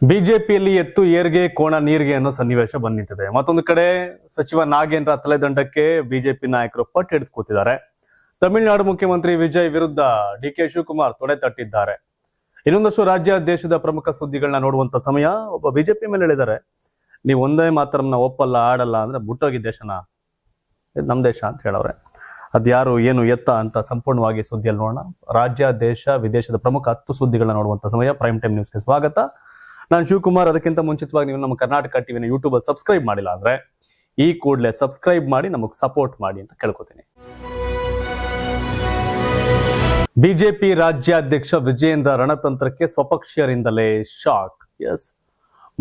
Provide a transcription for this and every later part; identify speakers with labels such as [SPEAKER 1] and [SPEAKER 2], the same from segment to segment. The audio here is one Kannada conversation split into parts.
[SPEAKER 1] ಬಿಜೆಪಿಯಲ್ಲಿ ಎತ್ತು ಏರ್ಗೆ ಕೋಣ ನೀರಿಗೆ ಅನ್ನೋ ಸನ್ನಿವೇಶ ಬಂದಿದೆ. ಮತ್ತೊಂದು ಕಡೆ ಸಚಿವ ನಾಗೇಂದ್ರ ತಲೆದಂಡಕ್ಕೆ ಬಿಜೆಪಿ ನಾಯಕರು ಪಟ್ಟು ಹಿಡಿದು ಕೂತಿದ್ದಾರೆ. ತಮಿಳುನಾಡು ಮುಖ್ಯಮಂತ್ರಿ ವಿಜಯ್ ವಿರುದ್ಧ ಡಿಕೆ ಶಿವಕುಮಾರ್ ತೊಡೆ ತಟ್ಟಿದ್ದಾರೆ. ಇನ್ನೊಂದಷ್ಟು ರಾಜ್ಯ ದೇಶದ ಪ್ರಮುಖ ಸುದ್ದಿಗಳನ್ನ ನೋಡುವಂತ ಸಮಯ. ಒಬ್ಬ ಬಿಜೆಪಿ ಮೇಲೆ ಹೇಳಿದ್ದಾರೆ, ನೀವು ಒಂದೇ ಮಾತ್ರನ್ನ ಒಪ್ಪಲ್ಲ ಆಡಲ್ಲ ಅಂದ್ರೆ ಬುಟ್ಟೋಗಿ ದೇಶನ, ಇದು ನಮ್ ದೇಶ ಅಂತ ಹೇಳವ್ರೆ. ಅದ್ಯಾರು ಏನು ಎತ್ತ ಅಂತ ಸಂಪೂರ್ಣವಾಗಿ ಸುದ್ದಿಯಲ್ಲಿ ನೋಡೋಣ. ರಾಜ್ಯ ದೇಶ ವಿದೇಶದ ಪ್ರಮುಖ 10 ಸುದ್ದಿಗಳನ್ನ ನೋಡುವಂತ ಸಮಯ. ಪ್ರೈಮ್ ಟೈಮ್ ನ್ಯೂಸ್ಗೆ ಸ್ವಾಗತ. ನಾನು ಶಿವಕುಮಾರ್. ಅದಕ್ಕಿಂತ ಮುಂಚಿತವಾಗಿ ನೀವು ನಮ್ಮ ಕರ್ನಾಟಕ ಟಿವಿನ ಯೂಟ್ಯೂಬ್ ಅಲ್ಲಿ ಸಬ್ಸ್ಕ್ರೈಬ್ ಮಾಡಿಲ್ಲ ಅಂದ್ರೆ ಈ ಕೂಡಲೇ ಸಬ್ಸ್ಕ್ರೈಬ್ ಮಾಡಿ ನಮಗೆ ಸಪೋರ್ಟ್ ಮಾಡಿ ಅಂತ ಕೇಳ್ಕೊತೀನಿ. ಬಿಜೆಪಿ ರಾಜ್ಯಾಧ್ಯಕ್ಷ ವಿಜಯೇಂದ್ರ ರಣತಂತ್ರಕ್ಕೆ ಸ್ವಪಕ್ಷೀಯರಿಂದಲೇ ಶಾಕ್. ಎಸ್,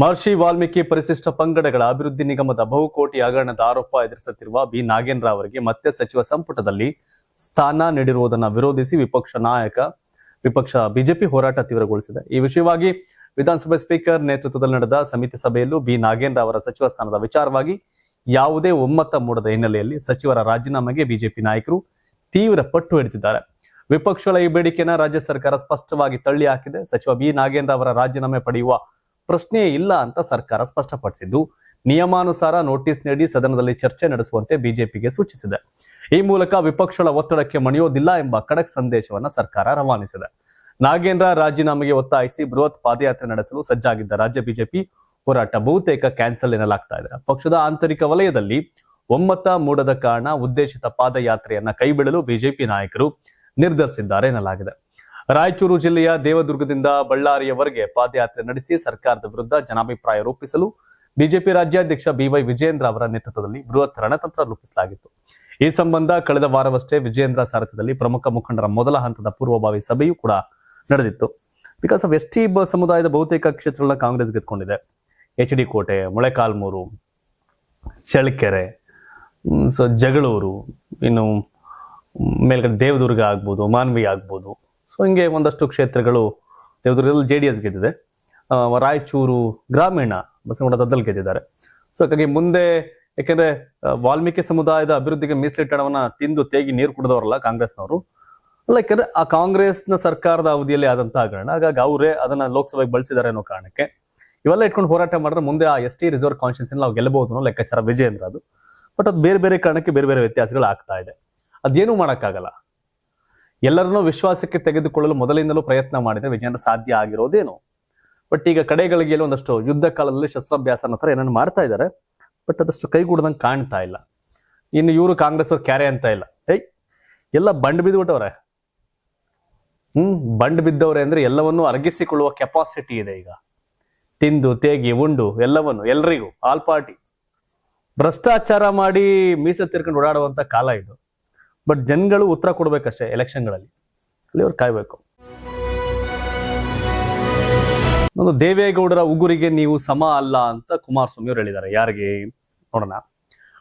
[SPEAKER 1] ಮಹರ್ಷಿ ವಾಲ್ಮೀಕಿ ಪರಿಶಿಷ್ಟ ಪಂಗಡಗಳ ಅಭಿವೃದ್ಧಿ ನಿಗಮದ ಬಹುಕೋಟಿ ಹಗರಣದ ಆರೋಪ ಎದುರಿಸುತ್ತಿರುವ ಬಿ ನಾಗೇಂದ್ರ ಅವರಿಗೆ ಮತ್ತೆ ಸಚಿವ ಸಂಪುಟದಲ್ಲಿ ಸ್ಥಾನ ನೀಡಿರುವುದನ್ನು ವಿರೋಧಿಸಿ ವಿಪಕ್ಷ ಬಿಜೆಪಿ ಹೋರಾಟ ತೀವ್ರಗೊಳಿಸಿದೆ. ಈ ವಿಷಯವಾಗಿ ವಿಧಾನಸಭೆ ಸ್ಪೀಕರ್ ನೇತೃತ್ವದಲ್ಲಿ ನಡೆದ ಸಮಿತಿ ಸಭೆಯಲ್ಲೂ ಬಿ ನಾಗೇಂದ್ರ ಅವರ ಸಚಿವ ಸ್ಥಾನದ ವಿಚಾರವಾಗಿ ಯಾವುದೇ ಒಮ್ಮತ ಮೂಡದ ಹಿನ್ನೆಲೆಯಲ್ಲಿ ಸಚಿವರ ರಾಜೀನಾಮೆಗೆ ಬಿಜೆಪಿ ನಾಯಕರು ತೀವ್ರ ಪಟ್ಟು ಹಿಡಿದಿದ್ದಾರೆ. ವಿಪಕ್ಷಗಳ ಈ ಬೇಡಿಕೆನ ರಾಜ್ಯ ಸರ್ಕಾರ ಸ್ಪಷ್ಟವಾಗಿ ತಳ್ಳಿ ಹಾಕಿದೆ. ಸಚಿವ ಬಿ ನಾಗೇಂದ್ರ ಅವರ ರಾಜೀನಾಮೆ ಪಡೆಯುವ ಪ್ರಶ್ನೆಯೇ ಇಲ್ಲ ಅಂತ ಸರ್ಕಾರ ಸ್ಪಷ್ಟಪಡಿಸಿದ್ದು, ನಿಯಮಾನುಸಾರ ನೋಟಿಸ್ ನೀಡಿ ಸದನದಲ್ಲಿ ಚರ್ಚೆ ನಡೆಸುವಂತೆ ಬಿಜೆಪಿಗೆ ಸೂಚಿಸಿದೆ. ಈ ಮೂಲಕ ವಿಪಕ್ಷಗಳ ಒತ್ತಡಕ್ಕೆ ಮಣಿಯೋದಿಲ್ಲ ಎಂಬ ಖಡಕ್ ಸಂದೇಶವನ್ನ ಸರ್ಕಾರ ರವಾನಿಸಿದೆ. ನಾಗೇಂದ್ರ ರಾಜೀನಾಮೆಗೆ ಒತ್ತಾಯಿಸಿ ಬೃಹತ್ ಪಾದಯಾತ್ರೆ ನಡೆಸಲು ಸಜ್ಜಾಗಿದ್ದ ರಾಜ್ಯ ಬಿಜೆಪಿ ಹೋರಾಟ ಬಹುತೇಕ ಕ್ಯಾನ್ಸಲ್ ಎನ್ನಲಾಗ್ತಾ ಇದೆ. ಪಕ್ಷದ ಆಂತರಿಕ ವಲಯದಲ್ಲಿ ಒಮ್ಮತ ಮೂಡದ ಕಾರಣ ಉದ್ದೇಶಿತ ಪಾದಯಾತ್ರೆಯನ್ನ ಕೈಬಿಡಲು ಬಿಜೆಪಿ ನಾಯಕರು ನಿರ್ಧರಿಸಿದ್ದಾರೆ ಎನ್ನಲಾಗಿದೆ. ರಾಯಚೂರು ಜಿಲ್ಲೆಯ ದೇವದುರ್ಗದಿಂದ ಬಳ್ಳಾರಿಯವರೆಗೆ ಪಾದಯಾತ್ರೆ ನಡೆಸಿ ಸರ್ಕಾರದ ವಿರುದ್ಧ ಜನಾಭಿಪ್ರಾಯ ರೂಪಿಸಲು ಬಿಜೆಪಿ ರಾಜ್ಯಾಧ್ಯಕ್ಷ ಬಿವೈ ವಿಜಯೇಂದ್ರ ಅವರ ನೇತೃತ್ವದಲ್ಲಿ ಬೃಹತ್ ರಣತಂತ್ರ ರೂಪಿಸಲಾಗಿತ್ತು. ಈ ಸಂಬಂಧ ಕಳೆದ ವಾರವಷ್ಟೇ ವಿಜಯೇಂದ್ರ ಸಾರಥ್ಯದಲ್ಲಿ ಪ್ರಮುಖ ಮುಖಂಡರ ಮೊದಲ ಹಂತದ ಪೂರ್ವಭಾವಿ ಸಭೆಯೂ ಕೂಡ ನಡೆದಿತ್ತು. ಬಿಕಾಸ್ ಆಫ್ ಎಸ್ಟಿ ಸಮುದಾಯದ ಬಹುತೇಕ ಕ್ಷೇತ್ರಗಳನ್ನ ಕಾಂಗ್ರೆಸ್ ಗೆದ್ಕೊಂಡಿದೆ. HD ಕೋಟೆ, ಮೊಳೆಕಾಲ್ಮೂರು, ಚಳ್ಳಕೆರೆ, ಜಗಳೂರು, ಇನ್ನು ಮೇಲ್ಗಡೆ ದೇವದುರ್ಗ ಆಗ್ಬೋದು, ಮಾನ್ವಿ ಆಗ್ಬೋದು. ಸೊ ಹಿಂಗೆ ಒಂದಷ್ಟು ಕ್ಷೇತ್ರಗಳು ದೇವದುರ್ಗದಲ್ಲಿ JDS ಗೆದ್ದಿದೆ. ರಾಯಚೂರು ಗ್ರಾಮೀಣ ಬಸವನಗುಡ್ಡದಲ್ಲಿ ಗೆದ್ದಿದ್ದಾರೆ. ಸೊ ಹಾಗಾಗಿ ಮುಂದೆ, ಯಾಕೆಂದ್ರೆ ವಾಲ್ಮೀಕಿ ಸಮುದಾಯದ ಅಭಿವೃದ್ಧಿಗೆ ಮೀಸಲಿಟ್ಟ ಹಣವನ್ನ ತಿಂದು ತೇಗಿ ನೀರು ಕುಡಿದವರಲ್ಲ ಕಾಂಗ್ರೆಸ್ನವರು. ಅಲ್ಲ, ಯಾಕಂದ್ರೆ ಆ ಕಾಂಗ್ರೆಸ್ನ ಸರ್ಕಾರದ ಅವಧಿಯಲ್ಲಿ ಆದಂತಹ ಹಗರಣ, ಹಾಗಾಗಿ ಅವರೇ ಅದನ್ನ ಲೋಕಸಭೆಗೆ ಬಳಸಿದ್ದಾರೆ ಅನ್ನೋ ಕಾರಣಕ್ಕೆ ಇವೆಲ್ಲ ಇಟ್ಕೊಂಡು ಹೋರಾಟ ಮಾಡಿದ್ರೆ ಮುಂದೆ ಆ ST ರಿಸರ್ವ್ ಕಾನ್ಸ್ಟಿಟ್ಯೂನ್ಸಿ ನಾವು ಗೆಲ್ಲಬಹುದು ಅನ್ನೋ ಲೆಕ್ಕಾಚಾರ ವಿಜಯೇಂದ್ರ ಅದು. ಬಟ್ ಅದು ಬೇರೆ ಬೇರೆ ಕಾರಣಕ್ಕೆ ಬೇರೆ ಬೇರೆ ವ್ಯತ್ಯಾಸಗಳು ಆಗ್ತಾ ಇದೆ. ಅದೇನು ಮಾಡೋಕ್ಕಾಗಲ್ಲ. ಎಲ್ಲರನ್ನೂ ವಿಶ್ವಾಸಕ್ಕೆ ತೆಗೆದುಕೊಳ್ಳಲು ಮೊದಲಿಂದಲೂ ಪ್ರಯತ್ನ ಮಾಡಿದ್ರೆ ವಿಜಯೇಂದ್ರ ಸಾಧ್ಯ ಆಗಿರೋದೇನು. ಬಟ್ ಈಗ ಕಡೆಗಳಿಗೆ ಒಂದಷ್ಟು ಯುದ್ಧ ಕಾಲದಲ್ಲಿ ಶಸ್ತ್ರಾಭ್ಯಾಸ ಅನ್ನೋ ಥರ ಏನೇನು ಮಾಡ್ತಾ ಇದ್ದಾರೆ. ಬಟ್ ಅದಷ್ಟು ಕೈಗೂಡದಂಗೆ ಕಾಣ್ತಾ ಇಲ್ಲ. ಇನ್ನು ಇವರು ಕಾಂಗ್ರೆಸ್ ಅವ್ರು ಕ್ಯಾರೆ ಅಂತ ಇಲ್ಲ. ಎಲ್ಲ ಬಂಡ್ ಬಿದ್ದುಬಿಟ್ಟವ್ರೆ. ಬಂಡ್ ಬಿದ್ದವ್ರೆ ಅಂದ್ರೆ ಎಲ್ಲವನ್ನೂ ಅರಗಿಸಿಕೊಳ್ಳುವ ಕೆಪಾಸಿಟಿ ಇದೆ ಈಗ. ತಿಂದು ತೇಗಿ ಉಂಡು ಎಲ್ಲವನ್ನು ಎಲ್ರಿಗೂ ಆಲ್ ಪಾರ್ಟಿ ಭ್ರಷ್ಟಾಚಾರ ಮಾಡಿ ಮೀಸೆ ತಿರ್ಕೊಂಡು ಓಡಾಡುವಂತ ಕಾಲ ಇದು. ಬಟ್ ಜನಗಳು ಉತ್ತರ ಕೊಡ್ಬೇಕಷ್ಟೇ ಎಲೆಕ್ಷನ್ಗಳಲ್ಲಿ, ಅಲ್ಲಿ ಅವ್ರು ಕಾಯ್ಬೇಕು. ಒಂದು ದೇವೇಗೌಡರ ಉಗುರಿಗೆ ನೀವು ಸಮ ಅಲ್ಲ ಅಂತ ಕುಮಾರಸ್ವಾಮಿ ಅವರು ಹೇಳಿದ್ದಾರೆ. ಯಾರಿಗೆ ನೋಡೋಣ.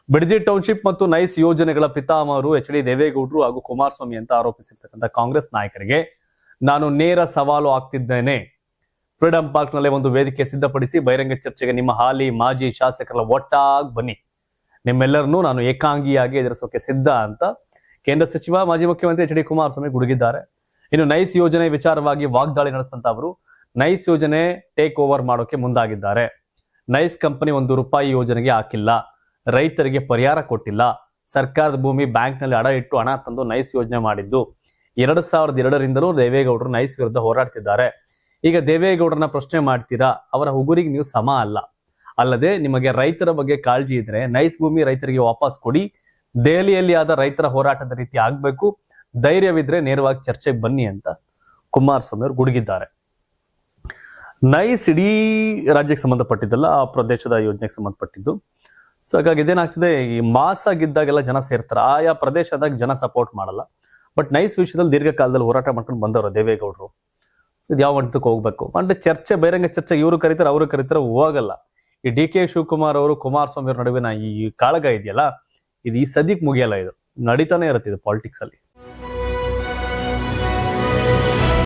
[SPEAKER 1] ಬಿಡದಿ ಟೌನ್ಶಿಪ್ ಮತ್ತು ನೈಸ್ ಯೋಜನೆಗಳ ಪಿತಾಮಹರು HD ದೇವೇಗೌಡರು ಹಾಗೂ ಕುಮಾರಸ್ವಾಮಿ ಅಂತ ಆರೋಪಿಸಿರ್ತಕ್ಕಂಥ ಕಾಂಗ್ರೆಸ್ ನಾಯಕರಿಗೆ ನಾನು ನೇರ ಸವಾಲು ಆಗ್ತಿದ್ದೇನೆ. ಫ್ರೀಡಂ ಪಾರ್ಕ್ ನಲ್ಲಿ ಒಂದು ವೇದಿಕೆ ಸಿದ್ಧಪಡಿಸಿ ಬಹಿರಂಗ ಚರ್ಚೆಗೆ ನಿಮ್ಮ ಹಾಲಿ ಮಾಜಿ ಶಾಸಕರ ಒಟ್ಟಾಗಿ ಬನ್ನಿ. ನಿಮ್ಮೆಲ್ಲರನ್ನೂ ನಾನು ಏಕಾಂಗಿಯಾಗಿ ಎದುರಿಸೋಕೆ ಸಿದ್ಧ ಅಂತ ಕೇಂದ್ರ ಸಚಿವ ಮಾಜಿ ಮುಖ್ಯಮಂತ್ರಿ HD ಕುಮಾರಸ್ವಾಮಿ ಗುಡುಗಿದ್ದಾರೆ. ಇನ್ನು ನೈಸ್ ಯೋಜನೆ ವಿಚಾರವಾಗಿ ವಾಗ್ದಾಳಿ ನಡೆಸಿದಂತ ಅವರು ನೈಸ್ ಯೋಜನೆ ಟೇಕ್ ಓವರ್ ಮಾಡೋಕೆ ಮುಂದಾಗಿದ್ದಾರೆ. ನೈಸ್ ಕಂಪನಿ ₹1 ಯೋಜನೆಗೆ ಹಾಕಿಲ್ಲ, ರೈತರಿಗೆ ಪರಿಹಾರ ಕೊಟ್ಟಿಲ್ಲ, ಸರ್ಕಾರದ ಭೂಮಿ ಬ್ಯಾಂಕ್ ನಲ್ಲಿ ಅಡ ಇಟ್ಟು ಹಣ ತಂದು ನೈಸ್ ಯೋಜನೆ ಮಾಡಿದ್ದು. 2002ರಿಂದಲೂ ದೇವೇಗೌಡರು ನೈಸ್ ವಿರುದ್ಧ ಹೋರಾಡ್ತಿದ್ದಾರೆ. ಈಗ ದೇವೇಗೌಡರನ್ನ ಪ್ರಶ್ನೆ ಮಾಡ್ತೀರಾ? ಅವರ ಉಗುರಿಗೆ ನೀವು ಸಮ ಅಲ್ಲ. ಅಲ್ಲದೆ ನಿಮಗೆ ರೈತರ ಬಗ್ಗೆ ಕಾಳಜಿ ಇದ್ರೆ ನೈಸ್ ಭೂಮಿ ರೈತರಿಗೆ ವಾಪಸ್ ಕೊಡಿ. ದೆಹಲಿಯಲ್ಲಿ ಆದ ರೈತರ ಹೋರಾಟದ ರೀತಿ ಆಗ್ಬೇಕು. ಧೈರ್ಯವಿದ್ರೆ ನೇರವಾಗಿ ಚರ್ಚೆಗೆ ಬನ್ನಿ ಅಂತ ಕುಮಾರಸ್ವಾಮಿ ಅವರು ಗುಡುಗಿದ್ದಾರೆ. ನೈಸ್ ಇಡೀ ರಾಜ್ಯಕ್ಕೆ ಸಂಬಂಧಪಟ್ಟಿದ್ದಲ್ಲ, ಆ ಪ್ರದೇಶದ ಯೋಜನೆಗೆ ಸಂಬಂಧಪಟ್ಟಿದ್ದು. ಸೊ ಹಾಗಾಗಿ ಇದೇನಾಗ್ತದೆ, ಈ ಮಾಸ ಆಗಿದ್ದಾಗೆಲ್ಲ ಜನ ಸೇರ್ತಾರೆ, ಆಯಾ ಪ್ರದೇಶದಾಗ ಜನ ಸಪೋರ್ಟ್ ಮಾಡಲ್ಲ. ಬಟ್ ನೈಸ್ ವಿಷಯದಲ್ಲಿ ದೀರ್ಘಕಾಲದಲ್ಲಿ ಹೋರಾಟ ಮಾಡ್ಕೊಂಡು ಬಂದವರು ದೇವೇಗೌಡರು. ಇದು ಯಾವ ಹಂತಕ್ಕೆ ಹೋಗ್ಬೇಕು ಅಂದ್ರೆ ಚರ್ಚೆ, ಬಹಿರಂಗ ಚರ್ಚೆ ಇವರು ಕರೀತಾರೆ, ಅವರು ಕರೀತಾರೆ, ಹೋಗಲ್ಲ. ಈ DK ಶಿವಕುಮಾರ್ ಅವರು ಕುಮಾರಸ್ವಾಮಿ ಅವ್ರ ನಡುವಿನ ಈ ಕಾಳಗ ಇದೆಯಲ್ಲ, ಇದು ಈ ಸದ್ಯಕ್ಕೆ ಮುಗಿಯಲ್ಲ. ಇದು ನಡೀತಾನೆ ಇರುತ್ತೆ ಇದು ಪಾಲಿಟಿಕ್ಸ್ ಅಲ್ಲಿ.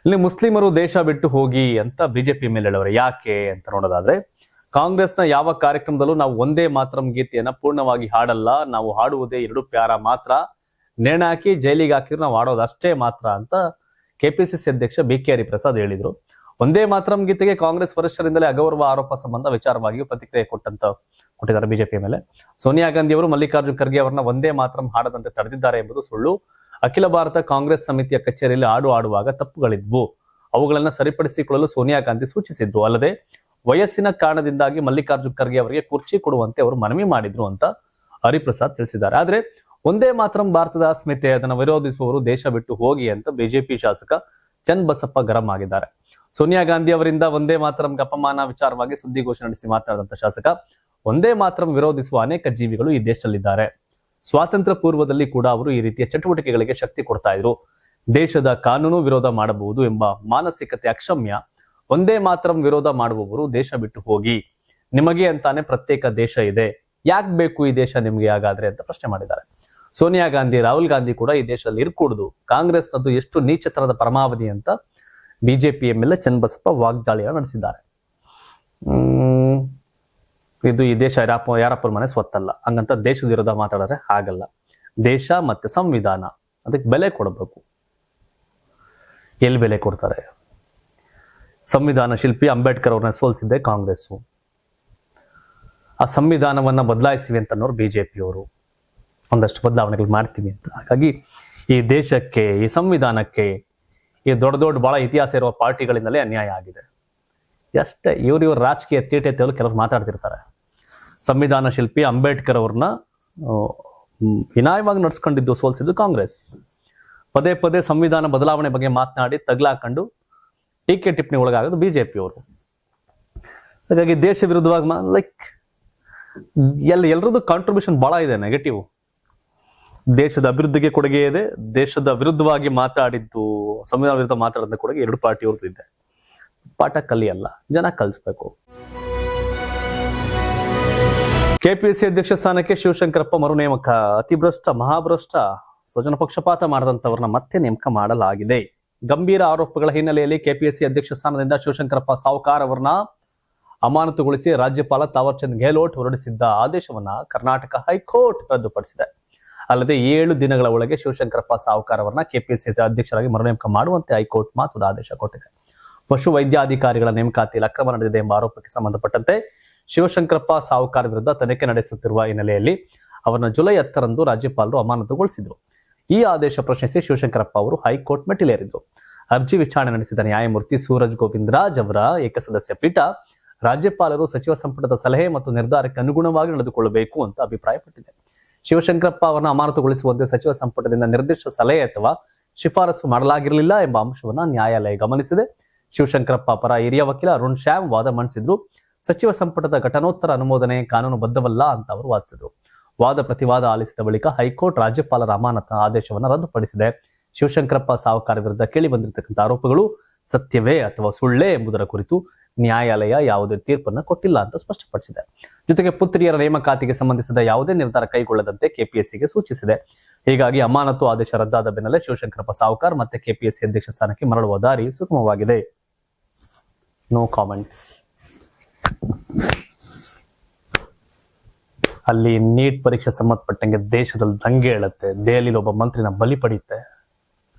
[SPEAKER 1] ಇಲ್ಲಿ ಮುಸ್ಲಿಮರು ದೇಶ ಬಿಟ್ಟು ಹೋಗಿ ಅಂತ ಬಿಜೆಪಿ ಮೇಲೆ ಹೇಳೋರು. ಯಾಕೆ ಅಂತ ನೋಡೋದಾದ್ರೆ, ಕಾಂಗ್ರೆಸ್ನ ಯಾವ ಕಾರ್ಯಕ್ರಮದಲ್ಲೂ ನಾವು ಒಂದೇ ಮಾತ್ರಂ ಗೀತೆಯನ್ನ ಪೂರ್ಣವಾಗಿ ಹಾಡಲ್ಲ, ನಾವು ಹಾಡುವುದೇ 2 ಪ್ಯಾರ ಮಾತ್ರ, ನೇಣ ಹಾಕಿ ಜೈಲಿಗೆ ಹಾಕಿದ್ರೆ ನಾವು ಹಾಡೋದು ಅಷ್ಟೇ ಮಾತ್ರ ಅಂತ KPCC ಅಧ್ಯಕ್ಷ BK ಹರಿಪ್ರಸಾದ್ ಹೇಳಿದ್ರು. ಒಂದೇ ಮಾತರಂ ಗೀತೆಗೆ ಕಾಂಗ್ರೆಸ್ ವರಿಷ್ಠರಿಂದಲೇ ಅಗೌರವ ಆರೋಪ ಸಂಬಂಧ ವಿಚಾರವಾಗಿಯೂ ಪ್ರತಿಕ್ರಿಯೆ ಕೊಟ್ಟಿದ್ದಾರೆ ಬಿಜೆಪಿ ಮೇಲೆ. ಸೋನಿಯಾ ಗಾಂಧಿ ಅವರು ಮಲ್ಲಿಕಾರ್ಜುನ್ ಖರ್ಗೆ ಅವರನ್ನ ಒಂದೇ ಮಾತರಂ ಹಾಡದಂತೆ ತಡೆದಿದ್ದಾರೆ ಎಂಬುದು ಸುಳ್ಳು. ಅಖಿಲ ಭಾರತ ಕಾಂಗ್ರೆಸ್ ಸಮಿತಿಯ ಕಚೇರಿಯಲ್ಲಿ ಆಡುವಾಗ ತಪ್ಪುಗಳಿದ್ವು, ಅವುಗಳನ್ನ ಸರಿಪಡಿಸಿಕೊಳ್ಳಲು ಸೋನಿಯಾ ಗಾಂಧಿ ಸೂಚಿಸಿದ್ರು. ಅಲ್ಲದೆ ವಯಸ್ಸಿನ ಕಾರಣದಿಂದಾಗಿ ಮಲ್ಲಿಕಾರ್ಜುನ್ ಖರ್ಗೆ ಅವರಿಗೆ ಕುರ್ಚಿ ಕೊಡುವಂತೆ ಅವರು ಮನವಿ ಮಾಡಿದ್ರು ಅಂತ ಹರಿಪ್ರಸಾದ್ ತಿಳಿಸಿದ್ದಾರೆ. ಆದ್ರೆ ಒಂದೇ ಮಾತರಂ ಭಾರತದ ಅಸ್ಮಿತೆ, ಅದನ್ನು ವಿರೋಧಿಸುವವರು ದೇಶ ಬಿಟ್ಟು ಹೋಗಿ ಅಂತ ಬಿಜೆಪಿ ಶಾಸಕ ಚನ್ನಬಸಪ್ಪ ಗರಂ ಆಗಿದ್ದಾರೆ. ಸೋನಿಯಾ ಗಾಂಧಿ ಅವರಿಂದ ಒಂದೇ ಮಾತರಂಗೆ ಅಪಮಾನ ವಿಚಾರವಾಗಿ ಸುದ್ದಿಗೋಷ್ಠಿ ನಡೆಸಿ ಮಾತನಾಡಿದಂತ ಶಾಸಕ, ಒಂದೇ ಮಾತರಂ ವಿರೋಧಿಸುವ ಅನೇಕ ಜೀವಿಗಳು ಈ ದೇಶದಲ್ಲಿದ್ದಾರೆ. ಸ್ವಾತಂತ್ರ್ಯ ಪೂರ್ವದಲ್ಲಿ ಕೂಡ ಅವರು ಈ ರೀತಿಯ ಚಟುವಟಿಕೆಗಳಿಗೆ ಶಕ್ತಿ ಕೊಡ್ತಾ ಇದ್ರು. ದೇಶದ ಕಾನೂನು ವಿರೋಧ ಮಾಡಬಹುದು ಎಂಬ ಮಾನಸಿಕತೆ ಅಕ್ಷಮ್ಯ. ಒಂದೇ ಮಾತರಂ ವಿರೋಧ ಮಾಡುವವರು ದೇಶ ಬಿಟ್ಟು ಹೋಗಿ, ನಿಮಗೆ ಅಂತಾನೆ ಪ್ರತ್ಯೇಕ ದೇಶ ಇದೆ, ಯಾಕೆ ಬೇಕು ಈ ದೇಶ ನಿಮ್ಗೆ ಹಾಗಾದ್ರೆ ಅಂತ ಪ್ರಶ್ನೆ ಮಾಡಿದ್ದಾರೆ. ಸೋನಿಯಾ ಗಾಂಧಿ, ರಾಹುಲ್ ಗಾಂಧಿ ಕೂಡ ಈ ದೇಶದಲ್ಲಿ ಇರ್ಕೂಡುದು, ಕಾಂಗ್ರೆಸ್ನದ್ದು ಎಷ್ಟು ನೀಚತನದ ಪರಮಾವಧಿ ಅಂತ ಬಿಜೆಪಿ ಎಂಎಲ್ಎ ಚನ್ನಬಸಪ್ಪ ವಾಗ್ದಾಳಿಯನ್ನು ನಡೆಸಿದ್ದಾರೆ. ಇದು ಈ ದೇಶ ಯಾರಪ್ಪರ ಮನೆ ಸ್ವತ್ತಲ್ಲ, ಹಂಗಂತ ದೇಶದ ವಿರೋಧ ಮಾತಾಡಿದ್ರೆ ಆಗಲ್ಲ. ದೇಶ ಮತ್ತೆ ಸಂವಿಧಾನ, ಅದಕ್ಕೆ ಬೆಲೆ ಕೊಡಬೇಕು. ಎಲ್ಲಿ ಬೆಲೆ ಕೊಡ್ತಾರೆ? ಸಂವಿಧಾನ ಶಿಲ್ಪಿ ಅಂಬೇಡ್ಕರ್ ಅವ್ರನ್ನ ಸೋಲಿಸಿದ್ದೆ ಕಾಂಗ್ರೆಸ್ಸು. ಆ ಸಂವಿಧಾನವನ್ನ ಬದಲಾಯಿಸಿವಿ ಅಂತ ಅನ್ನೋರು ಬಿಜೆಪಿಯವರು. ಒಂದಷ್ಟು ಬದಲಾವಣೆಗಳು ಮಾಡ್ತೀವಿ ಅಂತ. ಹಾಗಾಗಿ ಈ ದೇಶಕ್ಕೆ, ಈ ಸಂವಿಧಾನಕ್ಕೆ, ಈ ದೊಡ್ಡ ಬಹಳ ಇತಿಹಾಸ ಇರುವ ಪಾರ್ಟಿಗಳಿಂದಲೇ ಅನ್ಯಾಯ ಆಗಿದೆ. ಅಷ್ಟೇ. ಇವ್ರ ರಾಜಕೀಯ ತೀಟೆ ತೆಲು ಕೆಲವರು ಮಾತಾಡ್ತಿರ್ತಾರೆ. ಸಂವಿಧಾನ ಶಿಲ್ಪಿ ಅಂಬೇಡ್ಕರ್ ಅವ್ರನ್ನ ವಿನಾಯವಾಗಿ ನಡ್ಸ್ಕೊಂಡಿದ್ದು, ಸೋಲಿಸಿದ್ದು ಕಾಂಗ್ರೆಸ್. ಪದೇ ಪದೇ ಸಂವಿಧಾನ ಬದಲಾವಣೆ ಬಗ್ಗೆ ಮಾತನಾಡಿ ತಗ್ಲಾಕೊಂಡು ಟೀಕೆ ಟಿಪ್ಪಣಿ ಒಳಗಾಗೋದು ಬಿಜೆಪಿಯವರು. ಹಾಗಾಗಿ ದೇಶ ವಿರುದ್ಧವಾಗಿ ಎಲ್ಲರದ್ದು ಕಾಂಟ್ರಿಬ್ಯೂಷನ್ ಬಹಳ ಇದೆ ನೆಗೆಟಿವ್. ದೇಶದ ಅಭಿವೃದ್ಧಿಗೆ ಕೊಡುಗೆ ಇದೆ, ದೇಶದ ವಿರುದ್ಧವಾಗಿ ಮಾತಾಡಿದ್ದು, ಸಂವಿಧಾನ ವಿರುದ್ಧ ಮಾತಾಡಿದ ಕೊಡುಗೆ ಎರಡು ಪಾರ್ಟಿಯವ್ರದ್ದು ಇದೆ. ಪಾಠ ಕಲಿಯಲ್ಲ, ಜನ ಕಲಿಸ್ಬೇಕು. ಕೆಪಿಎಸ್ಸಿ ಅಧ್ಯಕ್ಷ ಸ್ಥಾನಕ್ಕೆ ಶಿವಶಂಕರಪ್ಪ ಮರು ನೇಮಕ. ಅತಿಭ್ರಷ್ಟ, ಮಹಾಭ್ರಷ್ಟ, ಸ್ವಜನ ಪಕ್ಷಪಾತ ಮಾಡದಂತವ್ರನ್ನ ಮತ್ತೆ ನೇಮಕ ಮಾಡಲಾಗಿದೆ. ಗಂಭೀರ ಆರೋಪಗಳ ಹಿನ್ನೆಲೆಯಲ್ಲಿ ಕೆಪಿಎಸ್ಸಿ ಅಧ್ಯಕ್ಷ ಸ್ಥಾನದಿಂದ ಶಿವಶಂಕರಪ್ಪ ಸಾವ್ಕಾರ್ ಅವರನ್ನ ಅಮಾನತುಗೊಳಿಸಿ ರಾಜ್ಯಪಾಲ ತಾವರ್ಚಂದ್ ಗೆಹ್ಲೋಟ್ ಹೊರಡಿಸಿದ್ದ ಆದೇಶವನ್ನ ಕರ್ನಾಟಕ ಹೈಕೋರ್ಟ್ ರದ್ದುಪಡಿಸಿದೆ. ಅಲ್ಲದೆ 7 ದಿನಗಳ ಒಳಗೆ ಶಿವಶಂಕರಪ್ಪ ಸಾವ್ಕಾರ್ ಅವರನ್ನ ಕೆಪಿಎಸ್ಸಿ ಅಧ್ಯಕ್ಷರಾಗಿ ಮರುನೇಮಕ ಮಾಡುವಂತೆ ಹೈಕೋರ್ಟ್ ಮಹತ್ವದ ಆದೇಶ ಕೊಟ್ಟಿದೆ. ಪಶು ವೈದ್ಯಾಧಿಕಾರಿಗಳ ನೇಮಕಾತಿಯಲ್ಲಿ ಅಕ್ರಮ ನಡೆದಿದೆ ಎಂಬ ಆರೋಪಕ್ಕೆ ಸಂಬಂಧಪಟ್ಟಂತೆ ಶಿವಶಂಕರಪ್ಪ ಸಾವ್ಕಾರ್ ವಿರುದ್ಧ ತನಿಖೆ ನಡೆಸುತ್ತಿರುವ ಹಿನ್ನೆಲೆಯಲ್ಲಿ ಅವರನ್ನು ಜುಲೈ 10ರಂದು ರಾಜ್ಯಪಾಲರು ಅಮಾನತುಗೊಳಿಸಿದ್ರು. ಈ ಆದೇಶ ಪ್ರಶ್ನಿಸಿ ಶಿವಶಂಕರಪ್ಪ ಅವರು ಹೈಕೋರ್ಟ್ ಮೆಟ್ಟಿಲೇರಿದ್ರು. ಅರ್ಜಿ ವಿಚಾರಣೆ ನಡೆಸಿದ ನ್ಯಾಯಮೂರ್ತಿ ಸೂರಜ್ ಗೋವಿಂದರಾಜ್ ಅವರ ಏಕಸದಸ್ಯ ಪೀಠ ರಾಜ್ಯಪಾಲರು ಸಚಿವ ಸಂಪುಟದ ಸಲಹೆ ಮತ್ತು ನಿರ್ಧಾರಕ್ಕೆ ಅನುಗುಣವಾಗಿ ನಡೆದುಕೊಳ್ಳಬೇಕು ಅಂತ ಅಭಿಪ್ರಾಯಪಟ್ಟಿದೆ. ಶಿವಶಂಕರಪ್ಪ ಅವರನ್ನು ಅಮಾನತುಗೊಳಿಸುವಂತೆ ಸಚಿವ ಸಂಪುಟದಿಂದ ನಿರ್ದಿಷ್ಟ ಸಲಹೆ ಅಥವಾ ಶಿಫಾರಸು ಮಾಡಲಾಗಿರಲಿಲ್ಲ ಎಂಬ ಅಂಶವನ್ನ ನ್ಯಾಯಾಲಯ ಗಮನಿಸಿದೆ. ಶಿವಶಂಕರಪ್ಪ ಪರ ಹಿರಿಯ ವಕೀಲ ಅರುಣ್ ಶ್ಯಾಮ್ ವಾದ ಮಂಡಿಸಿದ್ರು. ಸಚಿವ ಸಂಪುಟದ ಘಟನೋತ್ತರ ಅನುಮೋದನೆ ಕಾನೂನುಬದ್ಧವಲ್ಲ ಅಂತ ಅವರು ವಾದಿಸಿದ್ರು. ವಾದ ಪ್ರತಿವಾದ ಆಲಿಸಿದ ಬಳಿಕ ಹೈಕೋರ್ಟ್ ರಾಜ್ಯಪಾಲರ ಅಮಾನತ ಆದೇಶವನ್ನು ರದ್ದುಪಡಿಸಿದೆ. ಶಿವಶಂಕರಪ್ಪ ಸಾವ್ಕಾರ್ ವಿರುದ್ಧ ಕೇಳಿ ಬಂದಿರತಕ್ಕಂಥ ಆರೋಪಗಳು ಸತ್ಯವೇ ಅಥವಾ ಸುಳ್ಳೇ ಎಂಬುದರ ಕುರಿತು ನ್ಯಾಯಾಲಯ ಯಾವುದೇ ತೀರ್ಪನ್ನು ಕೊಟ್ಟಿಲ್ಲ ಅಂತ ಸ್ಪಷ್ಟಪಡಿಸಿದೆ. ಜೊತೆಗೆ ಪುತ್ರಿಯರ ನೇಮಕಾತಿಗೆ ಸಂಬಂಧಿಸಿದ ಯಾವುದೇ ನಿರ್ಧಾರ ಕೈಗೊಳ್ಳದಂತೆ ಕೆಪಿಎಸ್ಸಿಗೆ ಸೂಚಿಸಿದೆ. ಹೀಗಾಗಿ ಅಮಾನತು ಆದೇಶ ರದ್ದಾದ ಬೆನ್ನಲ್ಲೇ ಶಿವಶಂಕರಪ್ಪ ಸಾವ್ಕಾರ್ ಮತ್ತೆ ಕೆಪಿಎಸ್ಸಿ ಅಧ್ಯಕ್ಷ ಸ್ಥಾನಕ್ಕೆ ಮರಳುವ ದಾರಿ ಸುಗಮವಾಗಿದೆ. No comments. ಅಲ್ಲಿ ನೀಟ್ ಪರೀಕ್ಷೆ ಸಂಬಂಧಪಟ್ಟಂಗೆ ದೇಶದಲ್ಲಿ ದಂಗೆ ಹೇಳುತ್ತೆ, ದೆಹಲಿಯಲ್ಲಿ ಒಬ್ಬ ಮಂತ್ರಿನ ಬಲಿ ಪಡೆಯುತ್ತೆ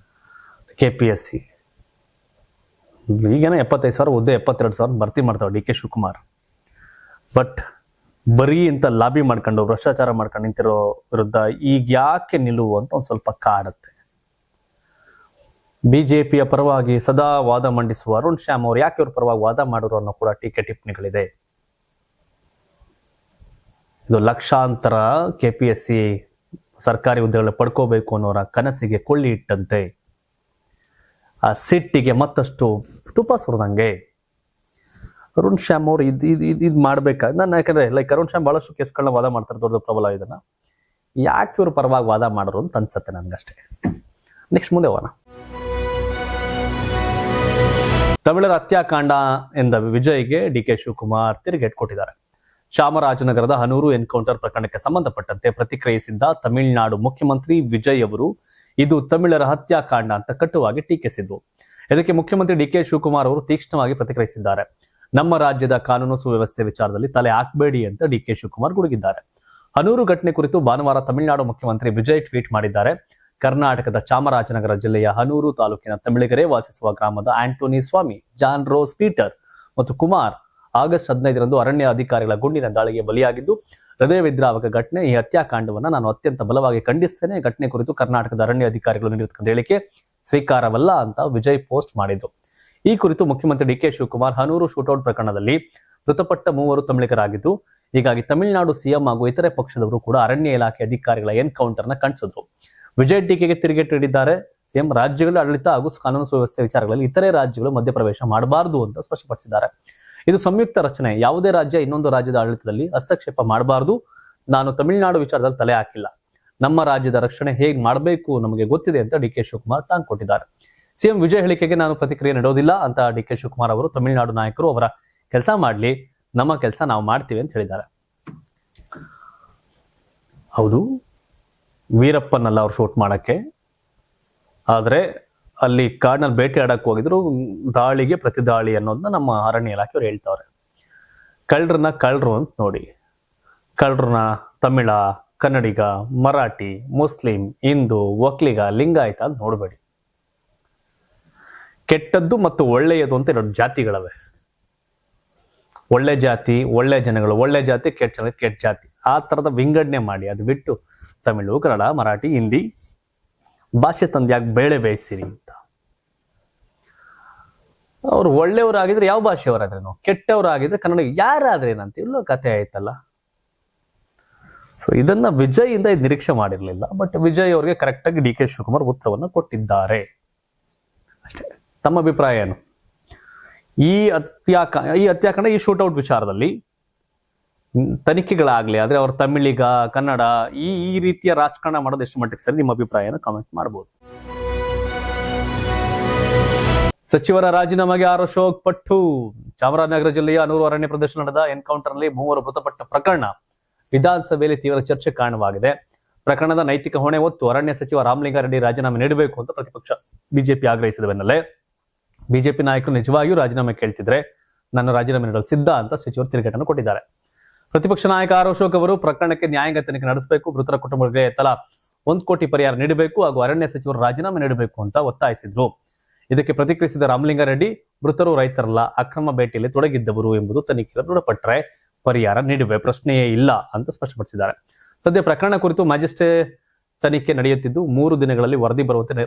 [SPEAKER 1] ಕೆಪಿಎಸ್ಸಿ. ಈಗೇನೋ 75,000 ಹುದ್ದೆ 72,000 ಭರ್ತಿ ಮಾಡ್ತಾವೆ ಡಿ ಕೆ ಶಿವಕುಮಾರ್. ಬಟ್ ಬರೀ ಇಂಥ ಲಾಬಿ ಮಾಡ್ಕೊಂಡು ಭ್ರಷ್ಟಾಚಾರ ಮಾಡ್ಕೊಂಡು ನಿಂತಿರೋ ವಿರುದ್ಧ ಈಗ ಯಾಕೆ ನಿಲುವು ಅಂತ ಒಂದು ಸ್ವಲ್ಪ ಕಾಡುತ್ತೆ. ಬಿಜೆಪಿಯ ಪರವಾಗಿ ಸದಾ ವಾದ ಮಂಡಿಸುವ ಅರುಣ್ ಶ್ಯಾಮ್ ಅವರು ಯಾಕೆ ಇವ್ರ ಪರವಾಗಿ ವಾದ ಮಾಡೋರು ಅನ್ನೋ ಕೂಡ ಟೀಕೆ ಟಿಪ್ಪಣಿಗಳಿದೆ. ಇದು ಲಕ್ಷಾಂತರ ಕೆಪಿಎಸ್ಸಿ ಸರ್ಕಾರಿ ಹುದ್ದೆಗಳು ಪಡ್ಕೋಬೇಕು ಅನ್ನೋರ ಕನಸಿಗೆ ಕೊಳ್ಳಿ ಇಟ್ಟಂತೆ. ಆ ಸಿಟ್ಟಿಗೆ ಮತ್ತಷ್ಟು ತುಪ್ಪ ಸುರಿದಂಗೆ ಅರುಣ್ ಶ್ಯಾಮ್ ಅವರು ಇದು ಮಾಡ್ಬೇಕಾದ್ರೆ ನಾನು, ಯಾಕಂದ್ರೆ ಲೈಕ್ ಅರುಣ್ ಶ್ಯಾಮ್ ಬಹಳಷ್ಟು ಕೇಸ್ಗಳನ್ನ ವಾದ ಮಾಡ್ತಾರೆ, ದೊಡ್ಡ ಪ್ರಬಲ ಇದನ್ನ. ಯಾಕೆ ಇವ್ರ ಪರವಾಗಿ ವಾದ ಮಾಡೋರು ಅಂತ ಅನ್ಸತ್ತೆ ನನ್ಗಷ್ಟೇ. ನೆಕ್ಸ್ಟ್ ಮುಂದೆ ಹೋಗೋಣ. ತಮಿಳರ ಹತ್ಯಾಕಾಂಡ ಎಂದ ವಿಜಯ್ಗೆ ಡಿ ಕೆ ಶಿವಕುಮಾರ್ ತಿರುಗೇಟು ಕೊಟ್ಟಿದ್ದಾರೆ. ಚಾಮರಾಜನಗರದ ಹನೂರು ಎನ್ಕೌಂಟರ್ ಪ್ರಕರಣಕ್ಕೆ ಸಂಬಂಧಪಟ್ಟಂತೆ ಪ್ರತಿಕ್ರಿಯಿಸಿದ್ದ ತಮಿಳುನಾಡು ಮುಖ್ಯಮಂತ್ರಿ ವಿಜಯ್ ಅವರು ಇದು ತಮಿಳರ ಹತ್ಯಾಕಾಂಡ ಅಂತ ಕಟುವಾಗಿ ಟೀಕಿಸಿದ್ರು. ಇದಕ್ಕೆ ಮುಖ್ಯಮಂತ್ರಿ ಡಿ ಕೆ ಶಿವಕುಮಾರ್ ಅವರು ತೀಕ್ಷ್ಣವಾಗಿ ಪ್ರತಿಕ್ರಿಯಿಸಿದ್ದಾರೆ. ನಮ್ಮ ರಾಜ್ಯದ ಕಾನೂನು ಸುವ್ಯವಸ್ಥೆ ವಿಚಾರದಲ್ಲಿ ತಲೆ ಹಾಕಬೇಡಿ ಅಂತ ಡಿ ಕೆ ಶಿವಕುಮಾರ್ ಗುಡುಗಿದ್ದಾರೆ. ಹನೂರು ಘಟನೆ ಕುರಿತು ಭಾನುವಾರ ತಮಿಳುನಾಡು ಮುಖ್ಯಮಂತ್ರಿ ವಿಜಯ್ ಟ್ವೀಟ್ ಮಾಡಿದ್ದಾರೆ. ಕರ್ನಾಟಕದ ಚಾಮರಾಜನಗರ ಜಿಲ್ಲೆಯ ಹನೂರು ತಾಲೂಕಿನ ತಮಿಳಿಗರೆ ವಾಸಿಸುವ ಗ್ರಾಮದ ಆಂಟೋನಿ ಸ್ವಾಮಿ, ಜಾನ್ ರೋಸ್ ಪೀಟರ್ ಮತ್ತು ಕುಮಾರ್ ಆಗಸ್ಟ್ 15ರಂದು ಅರಣ್ಯ ಅಧಿಕಾರಿಗಳ ಗುಂಡಿನ ದಾಳಿಗೆ ಬಲಿಯಾಗಿದ್ದು ಹೃದಯ ವಿದ್ರಾವಕ ಘಟನೆ. ಈ ಹತ್ಯಾಕಾಂಡವನ್ನು ನಾನು ಅತ್ಯಂತ ಬಲವಾಗಿ ಖಂಡಿಸ್ತೇನೆ. ಘಟನೆ ಕುರಿತು ಕರ್ನಾಟಕದ ಅರಣ್ಯ ಅಧಿಕಾರಿಗಳು ನೀಡಿರ್ತಕ್ಕಂಥ ಹೇಳಿಕೆ ಸ್ವೀಕಾರವಲ್ಲ ಅಂತ ವಿಜಯ್ ಪೋಸ್ಟ್ ಮಾಡಿದ್ರು. ಈ ಕುರಿತು ಮುಖ್ಯಮಂತ್ರಿ D K Shivakumar Hanur shootout ಪ್ರಕರಣದಲ್ಲಿ ಮೃತಪಟ್ಟ 3 ತಮಿಳಿಗರಾಗಿದ್ದು, ಹೀಗಾಗಿ ತಮಿಳುನಾಡು ಸಿಎಂ ಹಾಗೂ ಇತರೆ ಪಕ್ಷದವರು ಕೂಡ ಅರಣ್ಯ ಇಲಾಖೆ ಅಧಿಕಾರಿಗಳ ಎನ್ಕೌಂಟರ್ನ ಖಂಡಿಸಿದ್ರು. ವಿಜಯ್ ಟೀಕೆಗೆ ತಿರುಗೇಟು ನೀಡಿದ್ದಾರೆ. ಸಿಎಂ ರಾಜ್ಯಗಳ ಆಡಳಿತ ಹಾಗೂ ಕಾನೂನು ಸುವ್ಯವಸ್ಥೆ ವಿಚಾರಗಳಲ್ಲಿ ಇತರೆ ರಾಜ್ಯಗಳು ಮಧ್ಯಪ್ರವೇಶ ಮಾಡಬಾರದು ಅಂತ ಸ್ಪಷ್ಟಪಡಿಸಿದ್ದಾರೆ. ಇದು ಸಂಯುಕ್ತ ರಚನೆ. ಯಾವುದೇ ರಾಜ್ಯ ಇನ್ನೊಂದು ರಾಜ್ಯದ ಆಡಳಿತದಲ್ಲಿ ಹಸ್ತಕ್ಷೇಪ ಮಾಡಬಾರದು. ನಾನು ತಮಿಳುನಾಡು ವಿಚಾರದಲ್ಲಿ ತಲೆ ಹಾಕಿಲ್ಲ. ನಮ್ಮ ರಾಜ್ಯದ ರಕ್ಷಣೆ ಹೇಗೆ ಮಾಡಬೇಕು ನಮಗೆ ಗೊತ್ತಿದೆ ಅಂತ ಡಿ ಕೆ ಶಿವಕುಮಾರ್ ಟಾಂಗ್ ಕೊಟ್ಟಿದ್ದಾರೆ. ಸಿಎಂ ವಿಜಯ್ ಹೇಳಿಕೆಗೆ ನಾನು ಪ್ರತಿಕ್ರಿಯೆ ನೀಡೋದಿಲ್ಲ ಅಂತ ಡಿ ಕೆ ಶಿವಕುಮಾರ್ ಅವರು ತಮಿಳುನಾಡು ನಾಯಕರು ಅವರ ಕೆಲಸ ಮಾಡ್ಲಿ, ನಮ್ಮ ಕೆಲಸ ನಾವು ಮಾಡ್ತೀವಿ ಅಂತ ಹೇಳಿದ್ದಾರೆ. ಹೌದು, ವೀರಪ್ಪನಲ್ಲ ಅವ್ರು ಶೂಟ್ ಮಾಡಕ್ಕೆ, ಆದ್ರೆ ಅಲ್ಲಿ ಕಾಡಿನಲ್ಲಿ ಬೇಟೆ ಆಡಕ್ಕೆ ಹೋಗಿದ್ರು. ದಾಳಿಗೆ ಪ್ರತಿ ದಾಳಿ ಅನ್ನೋದನ್ನ ನಮ್ಮ ಅರಣ್ಯ ಇಲಾಖೆಯವ್ರು ಹೇಳ್ತಾವ್ರೆ. ಕಳ್ಳರನ್ನ ಕಳ್ಳರು ಅಂತ ನೋಡಿ. ಕಳ್ಳರನ್ನ ತಮಿಳ, ಕನ್ನಡಿಗ, ಮರಾಠಿ, ಮುಸ್ಲಿಂ, ಹಿಂದೂ, ಒಕ್ಲಿಗ, ಲಿಂಗಾಯತ ಅಂತ ನೋಡಬೇಡಿ. ಕೆಟ್ಟದ್ದು ಮತ್ತು ಒಳ್ಳೆಯದು ಅಂತ 2 ಜಾತಿಗಳವೆ. ಒಳ್ಳೆ ಜಾತಿ, ಒಳ್ಳೆ ಜನಗಳು, ಒಳ್ಳೆ ಜಾತಿ, ಕೆಟ್ಟ ಜನ, ಕೆಟ್ಟ ಜಾತಿ, ಆ ತರದ ವಿಂಗಡಣೆ ಮಾಡಿ. ಅದು ಬಿಟ್ಟು ತಮಿಳು, ಕನ್ನಡ, ಮರಾಠಿ, ಹಿಂದಿ ಭಾಷೆ ತಂದು ಯಾಕೆ ಬೇಳೆ ಬೇಯಿಸಿರಿ ಅಂತ. ಅವ್ರು ಒಳ್ಳೆಯವರಾಗಿದ್ರೆ ಯಾವ ಭಾಷೆಯವರಾದ್ರೇನು, ಕೆಟ್ಟವರಾಗಿದ್ರೆ ಕನ್ನಡ ಯಾರಾದ್ರೆ ಏನಂತ ಇಲ್ಲೋ ಕತೆ ಆಯ್ತಲ್ಲ. ಸೊ ಇದನ್ನ ವಿಜಯ್ ಇಂದ ನಿರೀಕ್ಷೆ ಮಾಡಿರ್ಲಿಲ್ಲ. ಬಟ್ ವಿಜಯ್ ಅವ್ರಿಗೆ ಕರೆಕ್ಟ್ ಆಗಿ ಡಿ ಕೆ ಶಿವಕುಮಾರ್ ಉತ್ತರವನ್ನು ಕೊಟ್ಟಿದ್ದಾರೆ ಅಷ್ಟೇ. ತಮ್ಮ ಅಭಿಪ್ರಾಯ ಏನು? ಈ ಹತ್ಯಾಕಾಂಡ, ಈ ಶೂಟೌಟ್ ವಿಚಾರದಲ್ಲಿ ತನಿಖೆಗಳಾಗ್ಲಿ, ಆದ್ರೆ ಅವ್ರ ತಮಿಳಿಗ, ಕನ್ನಡ, ಈ ರೀತಿಯ ರಾಜಕಾರಣ ಮಾಡೋದು ಎಷ್ಟು ಮಟ್ಟಿಗೆ ಸರಿ? ನಿಮ್ಮ ಅಭಿಪ್ರಾಯನ ಕಾಮೆಂಟ್ ಮಾಡಬಹುದು. ಸಚಿವರ ರಾಜೀನಾಮೆಗೆ ಅಶೋಕ್ ಪಟ್ಟು. ಚಾಮರಾಜನಗರ ಜಿಲ್ಲೆಯ ಹನೂರು ಅರಣ್ಯ ಪ್ರದೇಶ ನಡೆದ ಎನ್ಕೌಂಟರ್ ನಲ್ಲಿ 3 ಮೃತಪಟ್ಟ ಪ್ರಕರಣ ವಿಧಾನಸಭೆಯಲ್ಲಿ ತೀವ್ರ ಚರ್ಚೆ ಕಾರಣವಾಗಿದೆ. ಪ್ರಕರಣದ ನೈತಿಕ ಹೊಣೆ ಹೊತ್ತು ಅರಣ್ಯ ಸಚಿವ ರಾಮಲಿಂಗಾರೆಡ್ಡಿ ರಾಜೀನಾಮೆ ನೀಡಬೇಕು ಅಂತ ಪ್ರತಿಪಕ್ಷ ಬಿಜೆಪಿ ಆಗ್ರಹಿಸಿದ ಬೆನ್ನಲ್ಲೇ ಬಿಜೆಪಿ ನಾಯಕರು ನಿಜವಾಗಿಯೂ ರಾಜೀನಾಮೆ ಕೇಳ್ತಿದ್ರೆ ನಾನು ರಾಜೀನಾಮೆ ನೀಡಲು ಸಿದ್ಧ ಅಂತ ಸಚಿವರು ತಿರುಗೇಟನ್ನು ಕೊಟ್ಟಿದ್ದಾರೆ. ಪ್ರತಿಪಕ್ಷ ನಾಯಕ ಅಶೋಕ್ ಅವರು ಪ್ರಕರಣಕ್ಕೆ ನ್ಯಾಯಾಂಗ ತನಿಖೆ ನಡೆಸಬೇಕು, ಮೃತರ ಕುಟುಂಬಗಳಿಗೆ ತಲಾ 1 ಕೋಟಿ ಪರಿಹಾರ ನೀಡಬೇಕು ಹಾಗೂ ಅರಣ್ಯ ಸಚಿವರು ರಾಜೀನಾಮೆ ನೀಡಬೇಕು ಅಂತ ಒತ್ತಾಯಿಸಿದ್ರು. ಇದಕ್ಕೆ ಪ್ರತಿಕ್ರಿಯಿಸಿದ ರಾಮಲಿಂಗಾರೆಡ್ಡಿ, ಮೃತರು ರೈತರಲ್ಲ, ಅಕ್ರಮ ಬೇಟೆಯಲ್ಲಿ ತೊಡಗಿದ್ದವರು ಎಂಬುದು ತನಿಖೆಯಲ್ಲಿ ದೃಢಪಟ್ಟರೆ ಪರಿಹಾರ ನೀಡುವೆ ಪ್ರಶ್ನೆಯೇ ಇಲ್ಲ ಅಂತ ಸ್ಪಷ್ಟಪಡಿಸಿದ್ದಾರೆ. ಸದ್ಯ ಪ್ರಕರಣ ಕುರಿತು ಮ್ಯಾಜಿಸ್ಟ್ರೇಟ್ ತನಿಖೆ ನಡೆಯುತ್ತಿದ್ದು 3 ದಿನಗಳಲ್ಲಿ ವರದಿ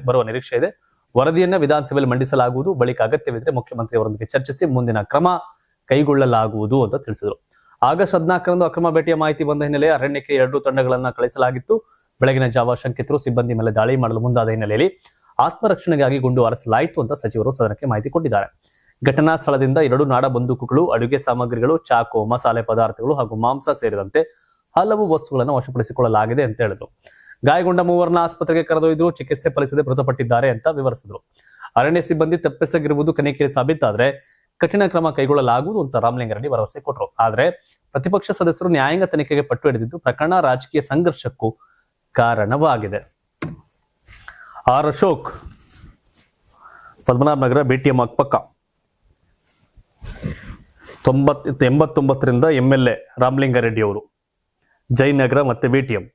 [SPEAKER 1] ಬರುವ ನಿರೀಕ್ಷೆ ಇದೆ. ವರದಿಯನ್ನ ವಿಧಾನಸಭೆಯಲ್ಲಿ ಮಂಡಿಸಲಾಗುವುದು. ಬಳಿಕ ಅಗತ್ಯವಿದ್ರೆ ಮುಖ್ಯಮಂತ್ರಿಯವರೊಂದಿಗೆ ಚರ್ಚಿಸಿ ಮುಂದಿನ ಕ್ರಮ ಕೈಗೊಳ್ಳಲಾಗುವುದು ಅಂತ ತಿಳಿಸಿದರು. ಆಗಸ್ಟ್ 14ರಂದು ಅಕ್ರಮ ಬೇಟೆಯ ಮಾಹಿತಿ ಬಂದ ಹಿನ್ನೆಲೆ ಅರಣ್ಯಕ್ಕೆ 2 ತಂಡಗಳನ್ನ ಕಳಿಸಲಾಗಿತ್ತು. ಬೆಳಗಿನ ಜಾವ ಶಂಕಿತರು ಸಿಬ್ಬಂದಿ ಮೇಲೆ ದಾಳಿ ಮಾಡಲು ಮುಂದಾದ ಹಿನ್ನೆಲೆಯಲ್ಲಿ ಆತ್ಮರಕ್ಷಣೆಗಾಗಿ ಗುಂಡು ಹಾರಿಸಲಾಯಿತು ಅಂತ ಸಚಿವರು ಸದನಕ್ಕೆ ಮಾಹಿತಿ ಕೊಟ್ಟಿದ್ದಾರೆ. ಘಟನಾ ಸ್ಥಳದಿಂದ 2 ನಾಡ ಬಂದೂಕುಗಳು, ಅಡುಗೆ ಸಾಮಗ್ರಿಗಳು, ಚಾಕು, ಮಸಾಲೆ ಪದಾರ್ಥಗಳು ಹಾಗೂ ಮಾಂಸ ಸೇರಿದಂತೆ ಹಲವು ವಸ್ತುಗಳನ್ನು ವಶಪಡಿಸಿಕೊಳ್ಳಲಾಗಿದೆ ಅಂತ ಹೇಳಿದ್ರು. ಗಾಯಗೊಂಡ 3 ಆಸ್ಪತ್ರೆಗೆ ಕರೆದೊಯ್ದು ಚಿಕಿತ್ಸೆ ಫಲಿಸದೆ ಮೃತಪಟ್ಟಿದ್ದಾರೆ ಅಂತ ವಿವರಿಸಿದ್ರು. ಅರಣ್ಯ ಸಿಬ್ಬಂದಿ ತಪ್ಪಿಸಗಿರುವುದು ತನಿಖೆಯಲ್ಲಿ ಸಾಬೀತಾದ್ರೆ ಕಠಿಣ ಕ್ರಮ ಕೈಗೊಳ್ಳಲಾಗುವುದು ಅಂತ ರಾಮಲಿಂಗಾರೆಡ್ಡಿ ಭರವಸೆ ಕೊಟ್ಟರು. ಆದ್ರೆ ಪ್ರತಿಪಕ್ಷ ಸದಸ್ಯರು ನ್ಯಾಯಾಂಗ ತನಿಖೆಗೆ ಪಟ್ಟು ಹಿಡಿದಿದ್ದು ಪ್ರಕರಣ ರಾಜಕೀಯ ಸಂಘರ್ಷಕ್ಕೂ ಕಾರಣವಾಗಿದೆ. ಅಶೋಕ್ ಪದ್ಮನಾಭನಗರ ಬಿಟಿಎಂ ಅಕ್ಕಪಕ್ಕ 89ರಿಂದ MLA ರಾಮಲಿಂಗಾರೆಡ್ಡಿ ಅವರು, ಜಯನಗರ ಮತ್ತೆ ಬಿಟಿಎಂ.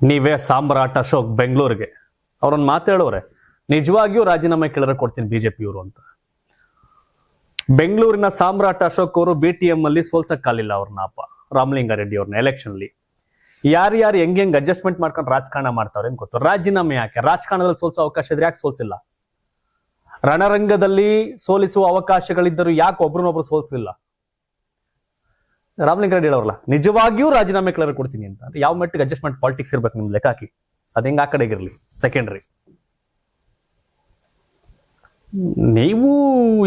[SPEAKER 1] ನೀವೇ ಸಾಮ್ರಾಟ್ ಅಶೋಕ್ ಬೆಂಗಳೂರಿಗೆ. ಅವ್ರನ್ನ ಮಾತಾಡೋರೆ ನಿಜವಾಗಿಯೂ ರಾಜೀನಾಮೆ ಕೇಳರೆ ಕೊಡ್ತೀನಿ ಬಿಜೆಪಿಯವರು ಅಂತ. ಬೆಂಗಳೂರಿನ ಸಾಮ್ರಾಟ್ ಅಶೋಕ್ ಅವರು ಬಿಟಿಎಂ ಅಲ್ಲಿ ಸೋಲ್ಸಕ್ಕಾಲಿಲ್ಲ ಅವ್ರನ್ನಪ್ಪ ರಾಮಲಿಂಗಾರೆಡ್ಡಿ ಅವ್ರನ್ನ ಎಲೆಕ್ಷನ್ ಅಲ್ಲಿ. ಯಾರ್ಯಾರು ಹೆಂಗ್ ಅಡ್ಜಸ್ಟ್ಮೆಂಟ್ ಮಾಡ್ಕೊಂಡು ರಾಜಕಾರಣ ಮಾಡ್ತಾವ್ರೆ ಅಂತ ಗೊತ್ತು. ರಾಜೀನಾಮೆ ಯಾಕೆ? ರಾಜಕಾರಣದಲ್ಲಿ ಸೋಲ್ಸೋ ಅವಕಾಶ ಇದ್ರೆ ಯಾಕೆ ಸೋಲ್ಸಿಲ್ಲ? ರಣರಂಗದಲ್ಲಿ ಸೋಲಿಸುವ ಅವಕಾಶಗಳಿದ್ದರೂ ಯಾಕೆ ಒಬ್ರನ್ನೊಬ್ರು ಸೋಲ್ಸಿಲ್ಲ? ರಾಮಲಿಂಗಾರೆಡ್ಡಿ ಹೇಳೋರಲ್ಲ ನಿಜವಾಗಿಯೂ ರಾಜೀನಾಮೆ ಕೇಳರೆ ಕೊಡ್ತೀನಿ ಅಂತ. ಅಂದ್ರೆ ಯಾವ ಮಟ್ಟಿಗೆ ಅಡ್ಜಸ್ಟ್ಮೆಂಟ್ ಪಾಲಿಟಿಕ್ಸ್ ಇರ್ಬೇಕು ನಿಮ್ದು ಲೆಕ್ಕ ಹಾಕಿ. ಅದ್ ಹೆಂಗ ಆ ಕಡೆಗಿರ್ಲಿ ಸೆಕೆಂಡ್ರಿ. ನೀವು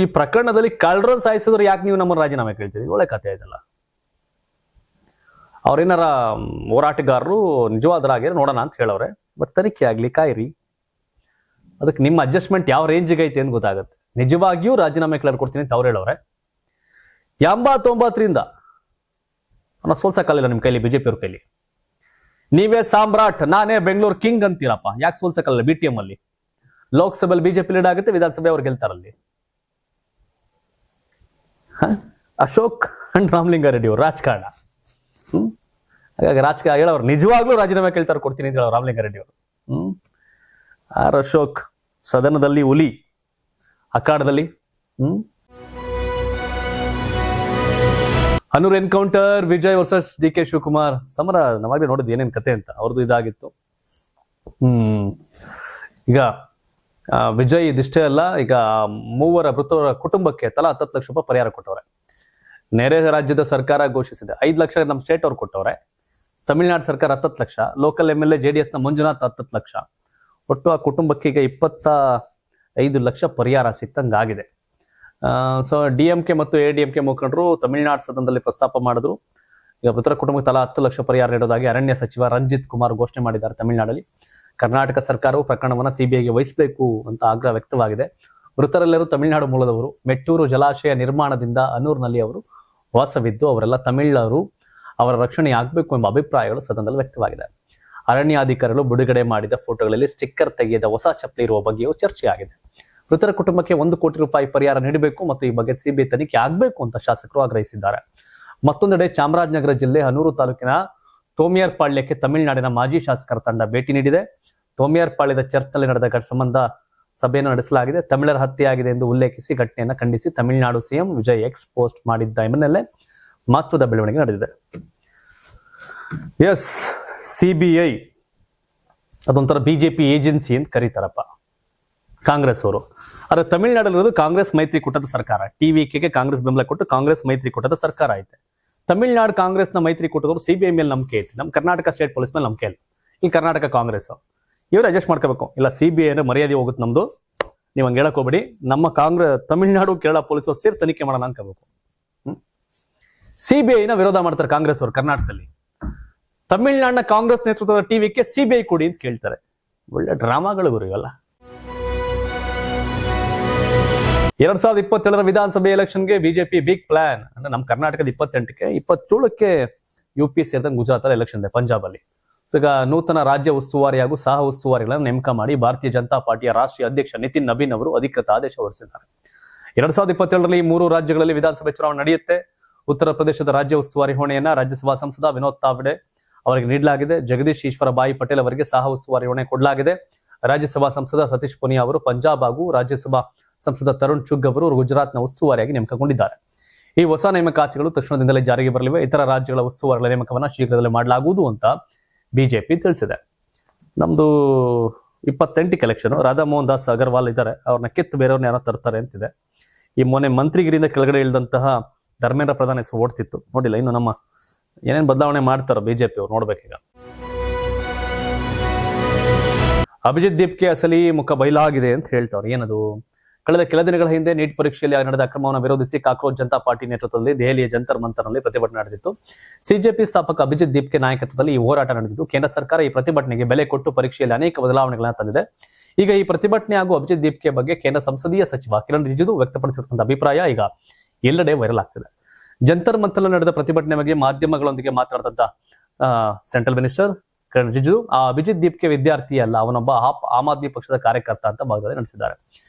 [SPEAKER 1] ಈ ಪ್ರಕರಣದಲ್ಲಿ ಕಳ್ಳರನ್ನು ಸಾಯಿಸಿದ್ರು ಯಾಕೆ ನೀವು ನಮ್ಮ ರಾಜೀನಾಮೆ ಕೇಳ್ತೀರಿ? ಒಳ್ಳೆ ಕಥೆ ಆಯ್ತಲ್ಲ. ಅವ್ರೇನಾರ ಹೋರಾಟಗಾರರು ನಿಜವಾದ್ರಾಗಿರೋ ನೋಡೋಣ ಅಂತ ಹೇಳವ್ರೆ. ಬಟ್ ತನಿಖೆ ಆಗ್ಲಿ, ಕಾಯಿರಿ. ಅದಕ್ಕೆ ನಿಮ್ಮ ಅಡ್ಜಸ್ಟ್ಮೆಂಟ್ ಯಾವ ರೇಂಜಿಗೆ ಐತೆ ಅಂತ ಗೊತ್ತಾಗುತ್ತೆ. ನಿಜವಾಗಿಯೂ ರಾಜೀನಾಮೆ ಕ್ಲಿಯರ್ ಕೊಡ್ತೀನಿ ಅಂತ ಅವ್ರು ಹೇಳವ್ರೆ. 89ರಿಂದ ಅವನ್ನ ಸೋಲ್ಸಕ್ಕಾಗಲಿಲ್ಲ ನಿಮ್ಮ ಕೈಲಿ, ಬಿಜೆಪಿ ಅವ್ರ ಕೈಲಿ. ನೀವೇ ಸಾಮ್ರಾಟ್, ನಾನೇ ಬೆಂಗಳೂರು ಕಿಂಗ್ ಅಂತೀರಪ್ಪ. ಯಾಕೆ ಸೋಲ್ಸಕ್ಕಾಗಲ್ಲ? ಬಿಟಿಎಂ ಅಲ್ಲಿ ಲೋಕಸಭೆಯಲ್ಲಿ ಬಿಜೆಪಿ ಲೀಡ್ ಆಗುತ್ತೆ, ವಿಧಾನಸಭೆ ಅವ್ರು ಗೆಲ್ತಾರಲ್ಲಿ. ಅಶೋಕ್ ಅಂಡ್ ರಾಮಲಿಂಗಾರೆಡ್ಡಿ ಅವರು ರಾಜಕಾರಣ. ಹಾಗಾಗಿ ರಾಜಕೀಯ ಹೇಳೋರು ನಿಜವಾಗ್ಲೂ ರಾಜೀನಾಮೆ ಕೇಳ್ತಾರೆ, ಕೊಡ್ತೀನಿ ಅಂತ ಹೇಳೋರು ರಾಮಲಿಂಗಾರೆಡ್ಡಿ ಅವರು. ಆರ್ ಅಶೋಕ್ ಸದನದಲ್ಲಿ ಹುಲಿ, ಅಖಾಡದಲ್ಲಿ Hanur encounter, Vijay versus DK Shivakumar ಸಮರ. ನಾವಾಗಲೇ ನೋಡಿದ್ ಏನೇನ್ ಕತೆ ಅಂತ, ಅವ್ರದ್ದು ಇದಾಗಿತ್ತು. ಈಗ ವಿಜಯ್ ಇದಿಷ್ಟೇ ಅಲ್ಲ, ಈಗ ಮೂವರ ಮೃತರ ಕುಟುಂಬಕ್ಕೆ ತಲಾ 10 ಲಕ್ಷ ರೂಪಾಯಿ ಪರಿಹಾರ ಕೊಟ್ಟವ್ರೆ. ನೆರೆ ರಾಜ್ಯದ ಸರ್ಕಾರ ಘೋಷಿಸಿದೆ 5 ಲಕ್ಷ ನಮ್ಮ ಸ್ಟೇಟ್ ಅವ್ರು ಕೊಟ್ಟವ್ರೆ. ತಮಿಳುನಾಡು ಸರ್ಕಾರ 10 ಲಕ್ಷ, ಲೋಕಲ್ MLA JDS ನ ಮಂಜುನಾಥ್ 10 ಲಕ್ಷ. ಒಟ್ಟು ಆ ಕುಟುಂಬಕ್ಕೆ ಈಗ 25 ಲಕ್ಷ ಪರಿಹಾರ ಸಿಕ್ತಂಗಾಗಿದೆ. ಸೊ DMK ಮತ್ತು ADMK ಮುಖಂಡರು ತಮಿಳುನಾಡು ಸದನದಲ್ಲಿ ಪ್ರಸ್ತಾಪ ಮಾಡಿದ್ರು. ಈಗ ಮೃತರ ಕುಟುಂಬಕ್ಕೆ ತಲಾ 10 ಲಕ್ಷ ಪರಿಹಾರ ನೀಡೋದಾಗಿ ಅರಣ್ಯ ಸಚಿವ ರಂಜಿತ್ ಕುಮಾರ್ ಘೋಷಣೆ ಮಾಡಿದ್ದಾರೆ ತಮಿಳುನಾಡಲ್ಲಿ. ಕರ್ನಾಟಕ ಸರ್ಕಾರವು ಪ್ರಕರಣವನ್ನು CBIಗೆ ವಹಿಸಬೇಕು ಅಂತ ಆಗ್ರಹ ವ್ಯಕ್ತವಾಗಿದೆ. ಮೃತರೆಲ್ಲರೂ ತಮಿಳುನಾಡು ಮೂಲದವರು. ಮೆಟ್ಟೂರು ಜಲಾಶಯ ನಿರ್ಮಾಣದಿಂದ ಅನೂರ್ನಲ್ಲಿ ಅವರು ವಾಸವಿದ್ದು ಅವರೆಲ್ಲ ತಮಿಳರು, ಅವರ ರಕ್ಷಣೆ ಆಗಬೇಕು ಎಂಬ ಅಭಿಪ್ರಾಯಗಳು ಸದನದಲ್ಲಿ ವ್ಯಕ್ತವಾಗಿದೆ. ಅರಣ್ಯಾಧಿಕಾರಿಗಳು ಬಿಡುಗಡೆ ಮಾಡಿದ ಫೋಟೋಗಳಲ್ಲಿ ಸ್ಟಿಕ್ಕರ್ ತೆಗೆಯದ ಹೊಸ ಚಪ್ಪಲಿ ಇರುವ ಬಗ್ಗೆಯೂ ಚರ್ಚೆಯಾಗಿದೆ. ಮೃತರ ಕುಟುಂಬಕ್ಕೆ 1 ಕೋಟಿ ರೂಪಾಯಿ ಪರಿಹಾರ ನೀಡಬೇಕು ಮತ್ತು ಈ ಬಗ್ಗೆ CBI ತನಿಖೆ ಆಗಬೇಕು ಅಂತ ಶಾಸಕರು ಆಗ್ರಹಿಸಿದ್ದಾರೆ. ಮತ್ತೊಂದೆಡೆ ಚಾಮರಾಜನಗರ ಜಿಲ್ಲೆ ಹನೂರು ತಾಲೂಕಿನ ತೋಮಿಯಾರ್ಪಾಳ್ಯಕ್ಕೆ ತಮಿಳುನಾಡಿನ ಮಾಜಿ ಶಾಸಕರ ತಂಡ ಭೇಟಿ ನೀಡಿದೆ. ತೋಮಿಯಾರ್ಪಾಳ್ಯದ ಚರ್ಚ್ನಲ್ಲಿ ನಡೆದ ಸಂಬಂಧ ಸಭೆಯನ್ನು ನಡೆಸಲಾಗಿದೆ. ತಮಿಳರ ಹತ್ಯೆಯಾಗಿದೆ ಎಂದು ಉಲ್ಲೇಖಿಸಿ ಘಟನೆಯನ್ನು ಖಂಡಿಸಿ Tamil Nadu CM Vijay ex post ಮಾಡಿದ್ದ ಹಿನ್ನೆಲೆ ಮಹತ್ವದ ಬೆಳವಣಿಗೆ ನಡೆದಿದೆ. ಎಸ್, CBI ಅದೊಂಥರ BJP ಏಜೆನ್ಸಿ ಅಂತ ಕರೀತಾರಪ್ಪ ಕಾಂಗ್ರೆಸ್ ಅವರು. ಆದ್ರೆ ತಮಿಳುನಾಡಲ್ಲಿರೋದು ಕಾಂಗ್ರೆಸ್ ಮೈತ್ರಿಕೂಟದ ಸರ್ಕಾರ. TVKಗೆ ಕಾಂಗ್ರೆಸ್ ಬೆಂಬಲ ಕೊಟ್ಟು ಕಾಂಗ್ರೆಸ್ ಮೈತ್ರಿಕೂಟದ ಸರ್ಕಾರ ಐತೆ. ತಮಿಳುನಾಡು ಕಾಂಗ್ರೆಸ್ನ ಮೈತ್ರಿಕೂಟದವರು CBI ಮೇಲೆ ನಂಬಿಕೆ ಐತಿ, ನಮ್ಮ ಕರ್ನಾಟಕ ಸ್ಟೇಟ್ ಪೊಲೀಸ್ ಮೇಲೆ ನಂಬಿಕೆ ಇಲ್ಲ. ಈ ಕರ್ನಾಟಕ ಕಾಂಗ್ರೆಸ್ ಇವ್ರು ಅಡ್ಜಸ್ಟ್ ಮಾಡ್ಕೋಬೇಕು. ಇಲ್ಲ CBI ಅಂದ್ರೆ ಮರ್ಯಾದೆ ಹೋಗುತ್ತೆ ನಮ್ದು, ನೀವು ಹಂಗೆ ಹೇಳಕ್ ಹೋಗ್ಬೇಡಿ. ನಮ್ಮ ತಮಿಳುನಾಡು ಕೇರಳ ಪೊಲೀಸರು ಸೇರಿ ತನಿಖೆ ಮಾಡೋಣ ಅನ್ಕೋಬೇಕು. CBIನ ವಿರೋಧ ಮಾಡ್ತಾರೆ ಕಾಂಗ್ರೆಸ್ ಅವರು ಕರ್ನಾಟಕದಲ್ಲಿ. ತಮಿಳುನಾಡಿನ ಕಾಂಗ್ರೆಸ್ ನೇತೃತ್ವದ TVK CBI ಕೊಡಿ ಅಂತ ಕೇಳ್ತಾರೆ. ಒಳ್ಳೆ ಡ್ರಾಮಾಗಳು ಗುರು ಇವೆಲ್ಲ. 2027 ವಿಧಾನಸಭೆ ಎಲೆಕ್ಷನ್ಗೆ BJP ಬಿಗ್ ಪ್ಲಾನ್. ಅಂದ್ರೆ ನಮ್ಮ ಕರ್ನಾಟಕದ 28ಕ್ಕೆ 27ಕ್ಕೆ UP ಸೇರಿದಂಗೆ ಗುಜರಾತ್ ಎಲೆಕ್ಷನ್ ಇದೆ, ಪಂಜಾಬ್ ಅಲ್ಲಿ. ಈಗ ನೂತನ ರಾಜ್ಯ ಉಸ್ತುವಾರಿ ಹಾಗೂ ಸಹ ಉಸ್ತುವಾರಿಗಳನ್ನು ನೇಮಕ ಮಾಡಿ ಭಾರತೀಯ ಜನತಾ ಪಾರ್ಟಿಯ ರಾಷ್ಟ್ರೀಯ ಅಧ್ಯಕ್ಷ ನಿತಿನ್ ನಬೀನ್ ಅವರು ಅಧಿಕೃತ ಆದೇಶ ಹೊರಡಿಸಿದ್ದಾರೆ. 2027ರಲ್ಲಿ 3 ರಾಜ್ಯಗಳಲ್ಲಿ ವಿಧಾನಸಭೆ ಚುನಾವಣೆ ನಡೆಯುತ್ತೆ. ಉತ್ತರ ಪ್ರದೇಶದ ರಾಜ್ಯ ಉಸ್ತುವಾರಿ ಹೊಣೆಯನ್ನ ರಾಜ್ಯಸಭಾ ಸಂಸದ ವಿನೋದ್ ತಾವ್ಡೆ ಅವರಿಗೆ ನೀಡಲಾಗಿದೆ. ಜಗದೀಶ್ ಈಶ್ವರ ಬಾಯಿ ಪಟೇಲ್ ಅವರಿಗೆ ಸಹ ಉಸ್ತುವಾರಿ ಹೊಣೆ ಕೊಡಲಾಗಿದೆ. ರಾಜ್ಯಸಭಾ ಸಂಸದ ಸತೀಶ್ ಪುನಿಯಾ ಅವರು ಪಂಜಾಬ್ ಹಾಗೂ ರಾಜ್ಯಸಭಾ ಸಂಸದ ತರುಣ್ ಚುಗ್ ಅವರು ಗುಜರಾತ್ನ ಉಸ್ತುವಾರಿಯಾಗಿ ನೇಮಕಗೊಂಡಿದ್ದಾರೆ. ಈ ಹೊಸ ನೇಮಕಾತಿಗಳು ತಕ್ಷಣದಿಂದಲೇ ಜಾರಿಗೆ ಬರಲಿವೆ. ಇತರ ರಾಜ್ಯಗಳ ಉಸ್ತುವಾರಿಗಳ ನೇಮಕವನ್ನ ಶೀಘ್ರದಲ್ಲೇ ಮಾಡಲಾಗುವುದು ಅಂತ BJP ತಿಳಿಸಿದೆ. ನಮ್ದು 28ಕ್ಕೆ ಎಲೆಕ್ಷನ್. ರಾಧಾ ಮೋಹನ್ ದಾಸ್ ಅಗರ್ವಾಲ್ ಇದ್ದಾರೆ, ಅವ್ರನ್ನ ಕಿತ್ತು ಬೇರೆಯವ್ರನ್ನ ಯಾರೋ ತರ್ತಾರೆ ಅಂತಿದೆ. ಈ ಮೊನ್ನೆ ಮಂತ್ರಿಗಿರಿಯಿಂದ ಕೆಳಗಡೆ ಇಳಿದಂತಹ ಧರ್ಮೇಂದ್ರ ಪ್ರಧಾನ್ ಹೆಸರು ಓಡ್ತಿತ್ತು, ನೋಡಿಲ್ಲ. ಇನ್ನು ನಮ್ಮ ಏನೇನು ಬದಲಾವಣೆ ಮಾಡ್ತಾರೋ BJP ಅವ್ರು ನೋಡ್ಬೇಕೀಗ. ಅಭಿಜಿತ್ ದೀಪ್ಗೆ ಅಸಲಿ ಮುಖ ಬಯಲಾಗಿದೆ ಅಂತ ಹೇಳ್ತಾವ್ರು. ಏನದು? ಕಳೆದ ಕೆಲ ದಿನಗಳ ಹಿಂದೆ ನೀಟ್ ಪರೀಕ್ಷೆಯಲ್ಲಿ ನಡೆದ ಅಕ್ರಮವನ್ನು ವಿರೋಧಿಸಿ ಕಾಕ್ರೋಚ್ ಜನತಾ ಪಾರ್ಟಿ ನೇತೃತ್ವದಲ್ಲಿ ದೆಹಲಿಯ ಜಂತರ್ ಮಂತರ್ನಲ್ಲಿ ಪ್ರತಿಭಟನೆ ನಡೆದಿತ್ತು. CJP ಸ್ಥಾಪಕ ಅಭಿಜಿತ್ ದೀಪ್ಗೆ ನಾಯಕತ್ವದಲ್ಲಿ ಈ ಹೋರಾಟ ನಡೆದಿದ್ದು, ಕೇಂದ್ರ ಸರ್ಕಾರ ಈ ಪ್ರತಿಭಟನೆಗೆ ಬೆಲೆ ಕೊಟ್ಟು ಪರೀಕ್ಷೆಯಲ್ಲಿ ಅನೇಕ ಬದಲಾವಣೆಗಳನ್ನು ತಂದಿದೆ. ಈಗ ಈ ಪ್ರತಿಭಟನೆ ಹಾಗೂ ಅಭಿಜಿತ್ ದೀಪ್ಗೆ ಬಗ್ಗೆ ಕೇಂದ್ರ ಸಂಸದೀಯ ಸಚಿವ ಕಿರಣ್ ರಿಜಿಜು ವ್ಯಕ್ತಪಡಿಸಿರುವಂತಹ ಅಭಿಪ್ರಾಯ ಈಗ ಎಲ್ಲೆಡೆ ವೈರಲ್ ಆಗ್ತಿದೆ. ಜಂತರ್ ಮಂತರ್ನಲ್ಲಿ ನಡೆದ ಪ್ರತಿಭಟನೆ ಬಗ್ಗೆ ಮಾಧ್ಯಮಗಳೊಂದಿಗೆ ಮಾತನಾಡಿದಂತ ಸೆಂಟ್ರಲ್ ಮಿನಿಸ್ಟರ್ ಕಿರಣ್ ರಿಜಿಜು, ಆ ಅಭಿಜಿತ್ ದೀಪ್ಗೆ ವಿದ್ಯಾರ್ಥಿ ಅಲ್ಲ, ಅವನೊಬ್ಬ ಆಮ್ ಆದ್ಮಿ ಪಕ್ಷದ ಕಾರ್ಯಕರ್ತ ಅಂತ ಭಾಗದಲ್ಲಿ ನಡೆಸಿದ್ದಾರೆ.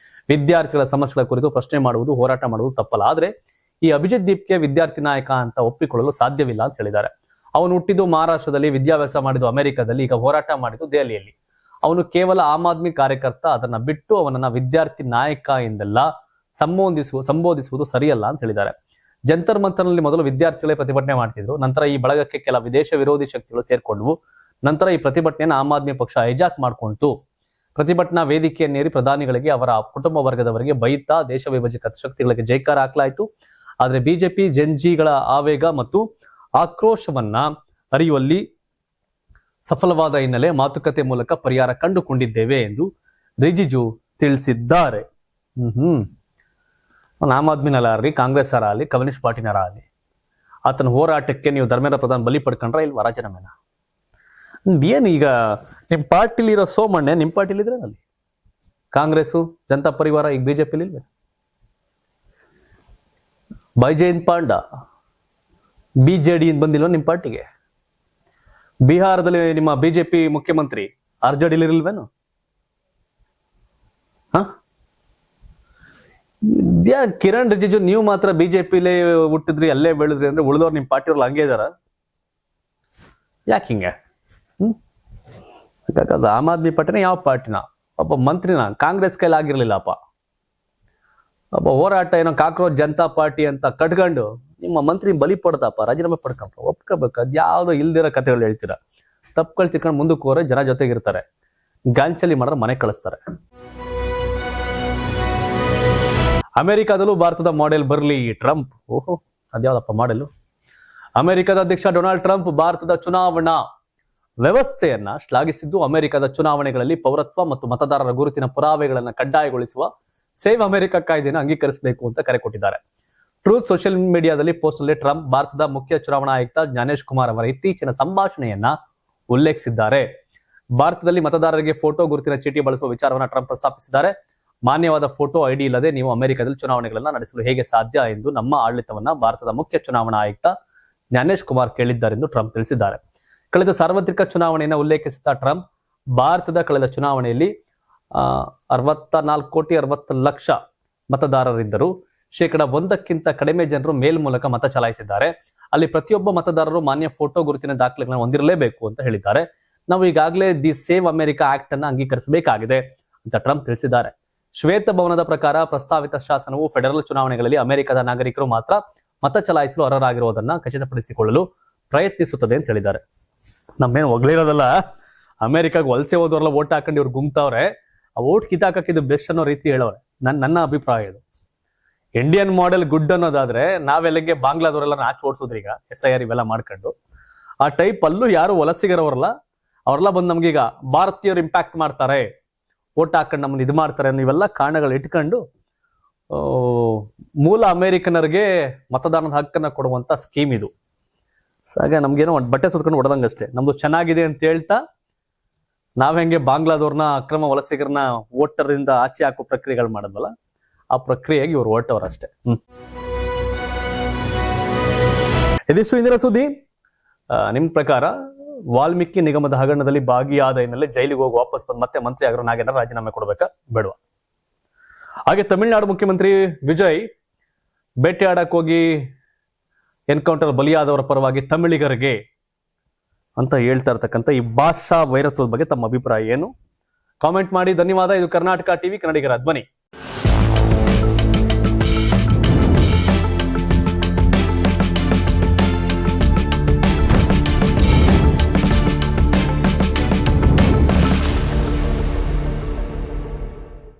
[SPEAKER 1] ವಿದ್ಯಾರ್ಥಿಗಳ ಸಮಸ್ಯೆಗಳ ಕುರಿತು ಪ್ರಶ್ನೆ ಮಾಡುವುದು, ಹೋರಾಟ ಮಾಡುವುದು ತಪ್ಪಲ್ಲ. ಆದ್ರೆ ಈ ಅಭಿಜಿತ್ ದೀಪ್ಗೆ ವಿದ್ಯಾರ್ಥಿ ನಾಯಕ ಅಂತ ಒಪ್ಪಿಕೊಳ್ಳಲು ಸಾಧ್ಯವಿಲ್ಲ ಅಂತ ಹೇಳಿದ್ದಾರೆ. ಅವನು ಹುಟ್ಟಿದ್ದು ಮಹಾರಾಷ್ಟ್ರದಲ್ಲಿ, ವಿದ್ಯಾಭ್ಯಾಸ ಮಾಡಿದ್ದು ಅಮೆರಿಕದಲ್ಲಿ, ಈಗ ಹೋರಾಟ ಮಾಡಿದ್ದು ದೆಹಲಿಯಲ್ಲಿ. ಅವನು ಕೇವಲ ಆಮ್ ಆದ್ಮಿ ಕಾರ್ಯಕರ್ತ. ಅದನ್ನ ಬಿಟ್ಟು ಅವನನ್ನ ವಿದ್ಯಾರ್ಥಿ ನಾಯಕ ಎಂದೆಲ್ಲ ಸಂಬೋಧಿಸುವುದು ಸರಿಯಲ್ಲ ಅಂತ ಹೇಳಿದ್ದಾರೆ. ಜಂತರ್ ಮಂತರ್ನಲ್ಲಿ ಮೊದಲು ವಿದ್ಯಾರ್ಥಿಗಳೇ ಪ್ರತಿಭಟನೆ ಮಾಡ್ತಿದ್ರು. ನಂತರ ಈ ಬಳಗಕ್ಕೆ ಕೆಲ ವಿದೇಶ ವಿರೋಧಿ ಶಕ್ತಿಗಳು ಸೇರ್ಕೊಂಡ್ವು. ನಂತರ ಈ ಪ್ರತಿಭಟನೆಯನ್ನು ಆಮ್ ಆದ್ಮಿ ಪಕ್ಷ ಹೈಜಾಕ್ ಮಾಡ್ಕೊಂತು. ಪ್ರತಿಭಟನಾ ವೇದಿಕೆಯನ್ನೇರಿ ಪ್ರಧಾನಿಗಳಿಗೆ, ಅವರ ಕುಟುಂಬ ವರ್ಗದವರಿಗೆ ಬೈತಾ ದೇಶ ವಿಭಜಕ ಶಕ್ತಿಗಳಿಗೆ ಜೈಕಾರ ಹಾಕಲಾಯಿತು. ಆದ್ರೆ BJP ಜಂಜಿಗಳ ಆವೇಗ ಮತ್ತು ಆಕ್ರೋಶವನ್ನ ಅರಿಯುವಲ್ಲಿ ಸಫಲವಾದ ಹಿನ್ನೆಲೆ ಮಾತುಕತೆ ಮೂಲಕ ಪರಿಹಾರ ಕಂಡುಕೊಂಡಿದ್ದೇವೆ ಎಂದು ರಿಜಿಜು ತಿಳಿಸಿದ್ದಾರೆ. ಆಮ್ ಆದ್ಮಿನಲ್ಲ ಆಗಲಿ, ಕಾಂಗ್ರೆಸ್ ಆಗಲಿ, ಕಮ್ಯುನಿಸ್ಟ್ ಪಾರ್ಟಿನರ ಆಗಲಿ, ಆತನ ಹೋರಾಟಕ್ಕೆ ನೀವು ಧರ್ಮೇಂದ್ರ ಪ್ರಧಾನ್ ಬಲಿ ಪಡ್ಕೊಂಡ್ರ ಇಲ್ವಾ ರಾಜೀನಾಮೆನ? ಏನ್ ಈಗ ನಿಮ್ ಪಾರ್ಟಿಲಿರೋ ಸೋಮಣ್ಣೆ ನಿಮ್ ಪಾರ್ಟಿಲಿದ್ರೆ ಅಲ್ಲಿ ಕಾಂಗ್ರೆಸ್ ಜನತಾ ಪರಿವಾರ, ಈಗ BJP ಇಲ್ವೇ? ಬೈಜಯಂತ್ ಪಾಂಡ BJD ಬಂದಿಲ್ವ ನಿಮ್ ಪಾರ್ಟಿಗೆ? ಬಿಹಾರದಲ್ಲಿ ನಿಮ್ಮ BJP ಮುಖ್ಯಮಂತ್ರಿ RJD ಇರಲ್ವೇನು? ಕಿರಣ್ ರಿಜಿಜು ನೀವು ಮಾತ್ರ BJP ಹುಟ್ಟಿದ್ರಿ, ಅಲ್ಲೇ ಬೆಳೆದ್ರಿ ಅಂದ್ರೆ ಉಳಿದವ್ರು ನಿಮ್ ಪಾರ್ಟಿಯವ್ರಲ್ಲಿ ಹಂಗೆ ಇದಾರ? ಯಾಕೆ ಹಿಂಗೆ? ಹಾಗಾದ್ರೆ ಆಮ್ ಆದ್ಮಿ ಪಾರ್ಟಿನ ಯಾವ ಪಾರ್ಟಿನ? ಒಬ್ಬ ಮಂತ್ರಿನ ಕಾಂಗ್ರೆಸ್ ಕೈಲಿ ಆಗಿರ್ಲಿಲ್ಲಪ್ಪ. ಒಬ್ಬ ಹೋರಾಟ ಏನೋ ಕಾಕ್ರೋಚ್ ಜನತಾ ಪಾರ್ಟಿ ಅಂತ ಕಟ್ಕೊಂಡು ನಿಮ್ಮ ಮಂತ್ರಿ ಬಲಿ ಪಡ್ದಪ್ಪ, ರಾಜೀನಾಮೆ ಪಡ್ಕೊಂಡ್ರ ಒಪ್ಕೋಬೇಕು. ಅದ್ ಯಾವ್ದೋ ಇಲ್ದಿರೋ ಕಥೆಗಳು ಹೇಳ್ತೀರಾ. ತಪ್ಪುಗಳು ತಿಳ್ಕೊಂಡು ಮುಂದಕ್ಕೆ ಹೋದ್ರೆ ಜನ ಜೊತೆಗಿರ್ತಾರೆ, ಗಾಂಚಲಿ ಮಾಡಿದ್ರೆ ಮನೆ ಕಳಿಸ್ತಾರೆ. ಅಮೆರಿಕಾದಲ್ಲೂ ಭಾರತದ ಮಾಡೆಲ್ ಬರಲಿ ಟ್ರಂಪ್. ಓಹೋ, ಅದ್ಯಾವ್ದಪ್ಪ ಮಾಡೆಲ್? ಅಮೆರಿಕದ ಅಧ್ಯಕ್ಷ ಡೊನಾಲ್ಡ್ ಟ್ರಂಪ್ ಭಾರತದ ಚುನಾವಣಾ ವ್ಯವಸ್ಥೆಯನ್ನ ಶ್ಲಾಘಿಸಿದ್ದು, ಅಮೆರಿಕದ ಚುನಾವಣೆಗಳಲ್ಲಿ ಪೌರತ್ವ ಮತ್ತು ಮತದಾರರ ಗುರುತಿನ ಪುರಾವೆಗಳನ್ನು ಕಡ್ಡಾಯಗೊಳಿಸುವ ಸೇವ್ ಅಮೆರಿಕ ಕಾಯ್ದೆಯನ್ನು ಅಂಗೀಕರಿಸಬೇಕು ಅಂತ ಕರೆ ಕೊಟ್ಟಿದ್ದಾರೆ. ಟ್ರೂತ್ ಸೋಷಿಯಲ್ ಮೀಡಿಯಾದಲ್ಲಿ ಪೋಸ್ಟ್ನಲ್ಲಿ ಟ್ರಂಪ್ ಭಾರತದ ಮುಖ್ಯ ಚುನಾವಣಾ ಆಯುಕ್ತ ಜ್ಞಾನೇಶ್ ಕುಮಾರ್ ಅವರ ಇತ್ತೀಚಿನ ಸಂಭಾಷಣೆಯನ್ನ ಉಲ್ಲೇಖಿಸಿದ್ದಾರೆ. ಭಾರತದಲ್ಲಿ ಮತದಾರರಿಗೆ ಫೋಟೋ ಗುರುತಿನ ಚೀಟಿ ಬಳಸುವ ವಿಚಾರವನ್ನು ಟ್ರಂಪ್ ಪ್ರಸ್ತಾಪಿಸಿದ್ದಾರೆ. ಮಾನ್ಯವಾದ ಫೋಟೋ ಐಡಿ ಇಲ್ಲದೆ ನೀವು ಅಮೆರಿಕದಲ್ಲಿ ಚುನಾವಣೆಗಳನ್ನ ನಡೆಸಲು ಹೇಗೆ ಸಾಧ್ಯ ಎಂದು ನಮ್ಮ ಆಡಳಿತವನ್ನ ಭಾರತದ ಮುಖ್ಯ ಚುನಾವಣಾ ಆಯುಕ್ತ ಜ್ಞಾನೇಶ್ ಕುಮಾರ್ ಕೇಳಿದ್ದಾರೆ ಎಂದು ಟ್ರಂಪ್ ತಿಳಿಸಿದ್ದಾರೆ. ಕಳೆದ ಸಾರ್ವತ್ರಿಕ ಚುನಾವಣೆಯನ್ನು ಉಲ್ಲೇಖಿಸಿದ ಟ್ರಂಪ್, ಭಾರತದ ಕಳೆದ ಚುನಾವಣೆಯಲ್ಲಿ 64,60,00,000 ಮತದಾರರಿದ್ದರು. 1% ಕಡಿಮೆ ಜನರು ಮೇಲ್ ಮೂಲಕ ಮತ ಚಲಾಯಿಸಿದ್ದಾರೆ. ಅಲ್ಲಿ ಪ್ರತಿಯೊಬ್ಬ ಮತದಾರರು ಮಾನ್ಯ ಫೋಟೋ ಗುರುತಿನ ದಾಖಲೆಗಳನ್ನು ಹೊಂದಿರಲೇಬೇಕು ಅಂತ ಹೇಳಿದ್ದಾರೆ. ನಾವು ಈಗಾಗಲೇ ದಿ ಸೇವ್ ಅಮೆರಿಕಾ ಆಕ್ಟ್ ಅನ್ನು ಅಂಗೀಕರಿಸಬೇಕಾಗಿದೆ ಅಂತ ಟ್ರಂಪ್ ತಿಳಿಸಿದ್ದಾರೆ. ಶ್ವೇತ ಭವನದ ಪ್ರಕಾರ ಪ್ರಸ್ತಾವಿತ ಶಾಸನವು ಫೆಡರಲ್ ಚುನಾವಣೆಗಳಲ್ಲಿ ಅಮೆರಿಕದ ನಾಗರಿಕರು ಮಾತ್ರ ಮತ ಚಲಾಯಿಸಲು ಅರ್ಹರಾಗಿರುವುದನ್ನು ಖಚಿತಪಡಿಸಿಕೊಳ್ಳಲು ಪ್ರಯತ್ನಿಸುತ್ತದೆ ಅಂತ ಹೇಳಿದ್ದಾರೆ. ನಮ್ಮೇನು ಹೊಗಳಿರೋದಲ್ಲ, ಅಮೆರಿಕಾಗ ವಲಸೆ ಹೋದವರೆಲ್ಲ ಓಟ್ ಹಾಕೊಂಡು ಇವ್ರು ಗುಮ್ತಾವ್ರೆ, ಆ ಓಟ್ ಕಿತ್ತಾಕಿದ್ದು ಬೆಸ್ಟ್ ಅನ್ನೋ ರೀತಿ ಹೇಳೋರೆ. ನನ್ನ ಅಭಿಪ್ರಾಯ ಇದು. ಇಂಡಿಯನ್ ಮಾಡೆಲ್ ಗುಡ್ ಅನ್ನೋದಾದ್ರೆ ನಾವೆಲ್ಲಿಗೆ ಬಾಂಗ್ಲಾದವರೆಲ್ಲ ನಾಚ್ ಓಡಿಸೋದ್ರಿ ಈಗ SIR ಇವೆಲ್ಲ ಮಾಡ್ಕೊಂಡು. ಆ ಟೈಪ್ ಅಲ್ಲೂ ಯಾರು ವಲಸಿಗರವರಲ್ಲ, ಅವರೆಲ್ಲ ಬಂದು ನಮ್ಗೀಗ ಭಾರತೀಯರು ಇಂಪ್ಯಾಕ್ಟ್ ಮಾಡ್ತಾರೆ, ಓಟ್ ಹಾಕೊಂಡು ನಮ್ಮನ್ನ ಇದು ಮಾಡ್ತಾರೆ ಅನ್ನೋ ಇವೆಲ್ಲ ಕಾರಣಗಳು ಇಟ್ಕೊಂಡು ಮೂಲ ಅಮೆರಿಕನರಿಗೆ ಮತದಾನದ ಹಕ್ಕನ್ನ ಕೊಡುವಂತ ಸ್ಕೀಮ್ ಇದು. ಹಾಗೆ ನಮ್ಗೇನೋ ಒಂದು ಬಟ್ಟೆ ಸುತ್ಕೊಂಡು ಹೊಡೆದಂಗಷ್ಟೇ. ನಮ್ದು ಚೆನ್ನಾಗಿದೆ ಅಂತ ಹೇಳ್ತಾ ನಾವ್ ಹೆಂಗೆ ಬಾಂಗ್ಲಾದವ್ರನ್ನ ಅಕ್ರಮ ವಲಸಿಗರನ್ನ ವೋಟರ್ದಿಂದ ಆಚೆ ಹಾಕೋ ಪ್ರಕ್ರಿಯೆಗಳು ಮಾಡಿದ್ವಲ್ಲ, ಆ ಪ್ರಕ್ರಿಯೆಗೆ ಇವ್ರು ಹೊರಟವ್ರು ಅಷ್ಟೇ. ಇದಿಷ್ಟು ಇಂದಿನ ಸುದ್ದಿ. ನಿಮ್ ಪ್ರಕಾರ ವಾಲ್ಮೀಕಿ ನಿಗಮದ ಹಗರಣದಲ್ಲಿ ಭಾಗಿಯಾದ ಹಿನ್ನೆಲೆ ಜೈಲಿಗೆ ಹೋಗಿ ವಾಪಸ್ ಬಂದು ಮತ್ತೆ ಮಂತ್ರಿ ಆಗಿರೋ ನಾಗೇಂದ್ರ ರಾಜೀನಾಮೆ ಕೊಡ್ಬೇಕಾ ಬೇಡವಾ? ಹಾಗೆ ತಮಿಳುನಾಡು ಮುಖ್ಯಮಂತ್ರಿ ವಿಜಯ್ ಬೇಟೆಯಾಡಕ್ ಹೋಗಿ ಎನ್ಕೌಂಟರ್ ಬಲಿಯಾದವರ ಪರವಾಗಿ ತಮಿಳಿಗರಿಗೆ ಅಂತ ಹೇಳ್ತಾ ಇರ್ತಕ್ಕಂಥ ಈ ಭಾಷಾ ವೈರತ್ವದ ಬಗ್ಗೆ ತಮ್ಮ ಅಭಿಪ್ರಾಯ ಏನು? ಕಾಮೆಂಟ್ ಮಾಡಿ. ಧನ್ಯವಾದ. ಇದು ಕರ್ನಾಟಕ ಟಿವಿ, ಕನ್ನಡಿಗರ ಧ್ವನಿ.